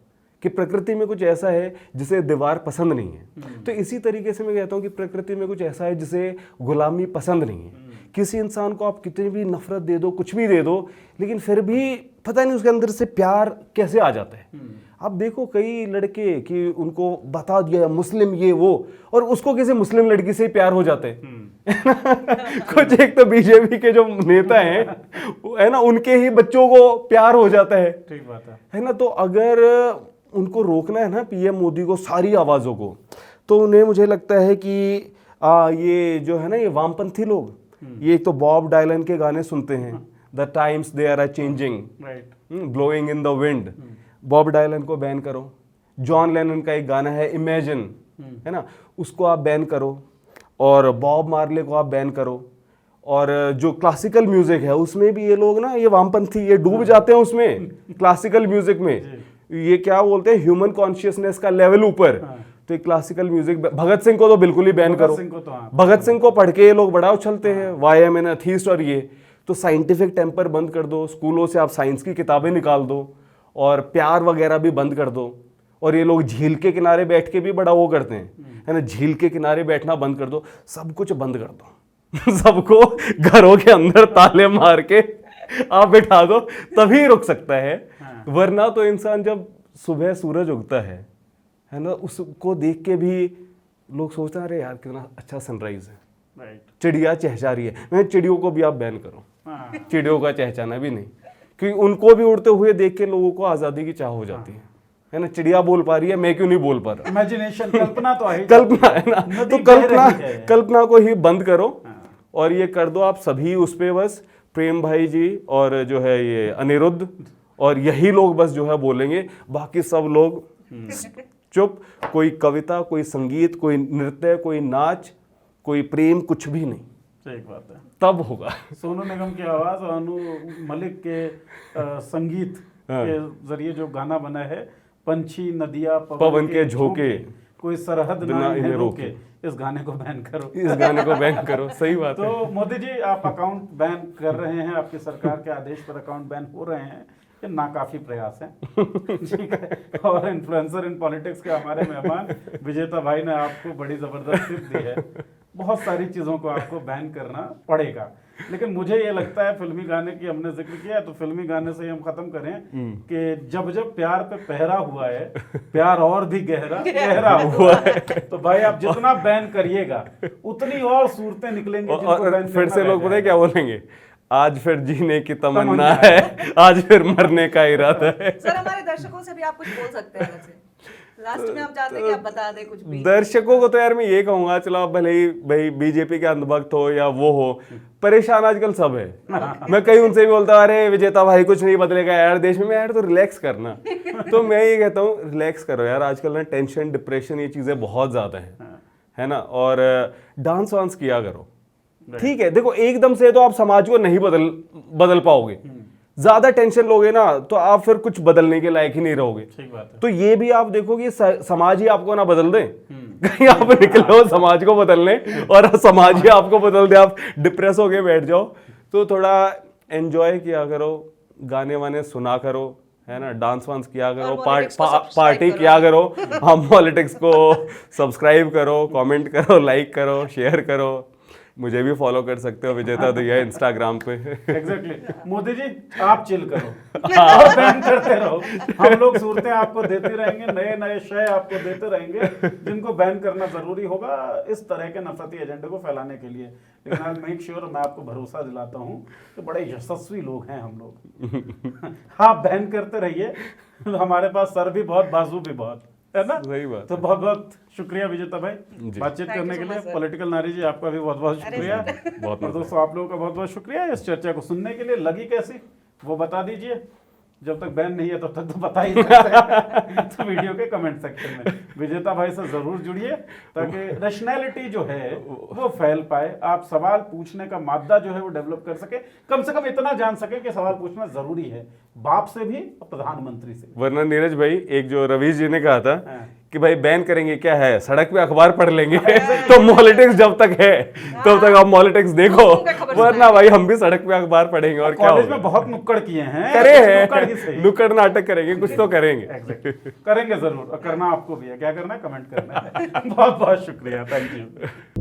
[SPEAKER 4] कि प्रकृति में कुछ ऐसा है जिसे दीवार पसंद नहीं है। तो इसी तरीके से मैं कहता हूँ कि प्रकृति में कुछ ऐसा है जिसे गुलामी पसंद नहीं है। किसी इंसान को आप कितनी भी नफरत दे दो, कुछ भी दे दो, लेकिन फिर भी पता नहीं उसके अंदर से प्यार कैसे आ जाता है। आप देखो कई लड़के कि उनको बता दिया मुस्लिम ये वो, और उसको किसी मुस्लिम लड़की से ही प्यार हो जाते हैं कुछ एक तो बीजेपी के जो नेता हैं, है ना, उनके ही बच्चों को प्यार हो जाता है।
[SPEAKER 1] ठीक बात
[SPEAKER 4] है ना। तो अगर उनको रोकना है ना PM मोदी को, सारी आवाज़ों को, तो उन्हें मुझे लगता है कि ये जो है ना ये वामपंथी लोग, ये तो बॉब डायलन के गाने सुनते हैं, the times they are changing, blowing in the wind, Bob Dylan को बैन करो। जॉन लेनन का एक गाना है इमेजिन, है ना, उसको आप बैन करो, और बॉब मार्ले को आप बैन करो। और जो क्लासिकल म्यूजिक है उसमें भी ये लोग ना, ये वामपंथी, ये डूब जाते हैं उसमें क्लासिकल म्यूजिक में। ये क्या बोलते हैं, ह्यूमन कॉन्शियसनेस का लेवल ऊपर। तो क्लासिकल म्यूजिक, भगत सिंह को तो बिल्कुल ही बैन करो। भगत सिंह को पढ़ के ये लोग बड़ा उछलते हैं, वाई एम एन एथीस्ट और ये। तो साइंटिफिक टेम्पर बंद कर दो, स्कूलों से आप साइंस की किताबें निकाल दो, और प्यार वगैरह भी बंद कर दो। और ये लोग झील के किनारे बैठ के भी बड़ा वो करते हैं, है ना, झील के किनारे बैठना बंद कर दो, सब कुछ बंद कर दो सबको घरों के अंदर ताले मार के आप बैठा दो, तभी रुक सकता है। वरना तो इंसान जब सुबह सूरज उगता है ना, उसको देख के भी लोग सोचते हैं अरे यार कितना अच्छा सनराइज है, चिड़िया चहचा रही है। मैं चिड़ियों को भी आप बैन करो, चिड़ियों का चहचाना भी नहीं, क्योंकि उनको भी उड़ते हुए देख के लोगों को आज़ादी की चाह हो जाती है ना। चिड़िया बोल पा रही है, मैं क्यों नहीं बोल पा रहा?
[SPEAKER 1] इमेजिनेशन, कल्पना तो है,
[SPEAKER 4] कल्पना है ना, तो कल्पना को ही बंद करो। और ये कर दो आप सभी उस पे, बस प्रेम भाई जी और जो है ये अनिरुद्ध और यही लोग बस जो है बोलेंगे, बाकी सब लोग चुप। कोई कविता, कोई संगीत, कोई नृत्य, कोई नाच, कोई प्रेम, कुछ भी नहीं।
[SPEAKER 1] सही बात है,
[SPEAKER 4] तब होगा।
[SPEAKER 1] सोनू निगम की आवाज और अनु मलिक के संगीत के जरिए जो गाना बना है, पंछी नदियां
[SPEAKER 4] पवन के झोंके,
[SPEAKER 1] कोई सरहद ना इन्हें रोके, इस गाने को बैन करो,
[SPEAKER 4] इस गाने को बैन करो। सही बात है।
[SPEAKER 1] तो मोदी जी, आप अकाउंट बैन कर रहे हैं, आपकी सरकार के आदेश पर अकाउंट बैन हो रहे हैं, ये नाकाफी प्रयास है। ठीक है। और इन्फ्लुएंसर इन पॉलिटिक्स के हमारे मेहमान विजेता भाई ने आपको बड़ी जबरदस्त टिप दी है। बहुत सारी चीजों को आपको बैन करना पड़ेगा, लेकिन मुझे ये लगता है फिल्मी गाने की हमने जिक्र किया है, तो फिल्मी गाने से ही हम खत्म करें कि जब जब प्यार पे पहरा हुआ है, प्यार और भी गहरा हुआ है। तो भाई आप जितना बैन करिएगा उतनी और सूरतें निकलेंगी जिनको
[SPEAKER 4] और
[SPEAKER 1] बैन
[SPEAKER 4] फिर
[SPEAKER 1] करना
[SPEAKER 4] से
[SPEAKER 1] रह
[SPEAKER 4] लोग पता है
[SPEAKER 1] जाएगा।
[SPEAKER 4] क्या बोलेंगे, आज फिर जीने की तमन्ना है, आज फिर मरने का इरादा है।
[SPEAKER 3] सर हमारे दर्शकों से भी आप कुछ बोल सकते हैं वैसे, लास्ट में हम चाहते हैं कि आप बता दें कुछ भी।
[SPEAKER 4] दर्शकों को तो यार मैं ये कहूंगा, चलो आप भले ही भाई बीजेपी के अंधभक्त हो या वो हो, परेशान आजकल सब है। मैं कहीं उनसे भी बोलता हूँ अरे विजेता भाई कुछ नहीं बदलेगा यार देश में, यार तो रिलैक्स करना। तो मैं ये कहता हूँ रिलैक्स करो यार, आजकल ना टेंशन डिप्रेशन ये चीजें बहुत ज्यादा है ना। और डांस वांस किया करो, ठीक है। देखो एकदम से तो आप समाज को नहीं बदल पाओगे, ज्यादा टेंशन लोगे ना तो आप फिर कुछ बदलने के लायक ही नहीं रहोगे।
[SPEAKER 1] ठीक बात है।
[SPEAKER 4] तो ये भी आप देखो कि समाज ही आपको ना बदल दे, कहीं आप निकलो समाज को बदलने और समाज ही आपको बदल दे, आप डिप्रेस होके बैठ जाओ। तो थोड़ा एंजॉय किया करो, गाने वाने सुना करो, है ना, डांस वांस किया करो, पार्टी किया करो। हम पॉलिटिक्स को सब्सक्राइब करो, कमेंट करो, लाइक करो, शेयर करो। मुझे भी फॉलो कर सकते हो विजेता दैया इंस्टाग्राम पे।
[SPEAKER 1] एग्जैक्टली। मोदी जी आप चिल करो और बैन करते रहो, हम लोग सूरतें आपको देते रहेंगे, नए नए शय आपको देते रहेंगे जिनको बैन करना जरूरी होगा इस तरह के नफरती एजेंडे को फैलाने के लिए। लेकिन आई मेक श्योर, मैं आपको भरोसा दिलाता हूँ कि बड़े यशस्वी लोग हैं हम लोग। आप बैन करते रहिए, हमारे पास सर भी बहुत, बाजू भी बहुत, है ना।
[SPEAKER 4] सही बात।
[SPEAKER 1] तो बहुत बहुत शुक्रिया विजेता भाई बातचीत
[SPEAKER 3] Thank you
[SPEAKER 1] करने के
[SPEAKER 3] so
[SPEAKER 1] लिए।
[SPEAKER 3] much, sir.
[SPEAKER 1] पॉलिटिकल नारी जी आपका भी बहुत बहुत शुक्रिया।
[SPEAKER 4] बहुत
[SPEAKER 1] और दोस्तों आप लोगों का बहुत बहुत शुक्रिया इस चर्चा को सुनने के लिए। लगी कैसी वो बता दीजिए, जब तक बैन नहीं है तब तक तो बता ही सकते हैं। तो वीडियो के कमेंट सेक्शन में विजेता भाई से जरूर जुड़िए ताकि रैशनैलिटी जो है वो फैल पाए, आप सवाल पूछने का मादा जो है वो डेवलप कर सके, कम से कम इतना जान सके कि सवाल पूछना जरूरी है, बाप से भी और प्रधानमंत्री से।
[SPEAKER 4] वरना नीरज भाई, एक जो रवीश जी ने कहा था
[SPEAKER 1] हाँ।
[SPEAKER 4] कि भाई बैन करेंगे क्या है, सड़क पे अखबार पढ़ लेंगे। तो पॉलिटिक्स जब तक है तब तक आप पॉलिटिक्स देखो, वरना भाई हम भी सड़क पे अखबार पढ़ेंगे और क्या
[SPEAKER 1] कॉलेज
[SPEAKER 4] होगा।
[SPEAKER 1] में बहुत नुक्कड़ किए हैं,
[SPEAKER 4] करे
[SPEAKER 1] नुक्कड़ ही सही।
[SPEAKER 4] हैं, नुक्कड़ नाटक करेंगे, कुछ तो करेंगे।
[SPEAKER 1] करेंगे जरूर, और करना आपको भी है, क्या करना है कमेंट करना है। बहुत बहुत शुक्रिया, थैंक यू।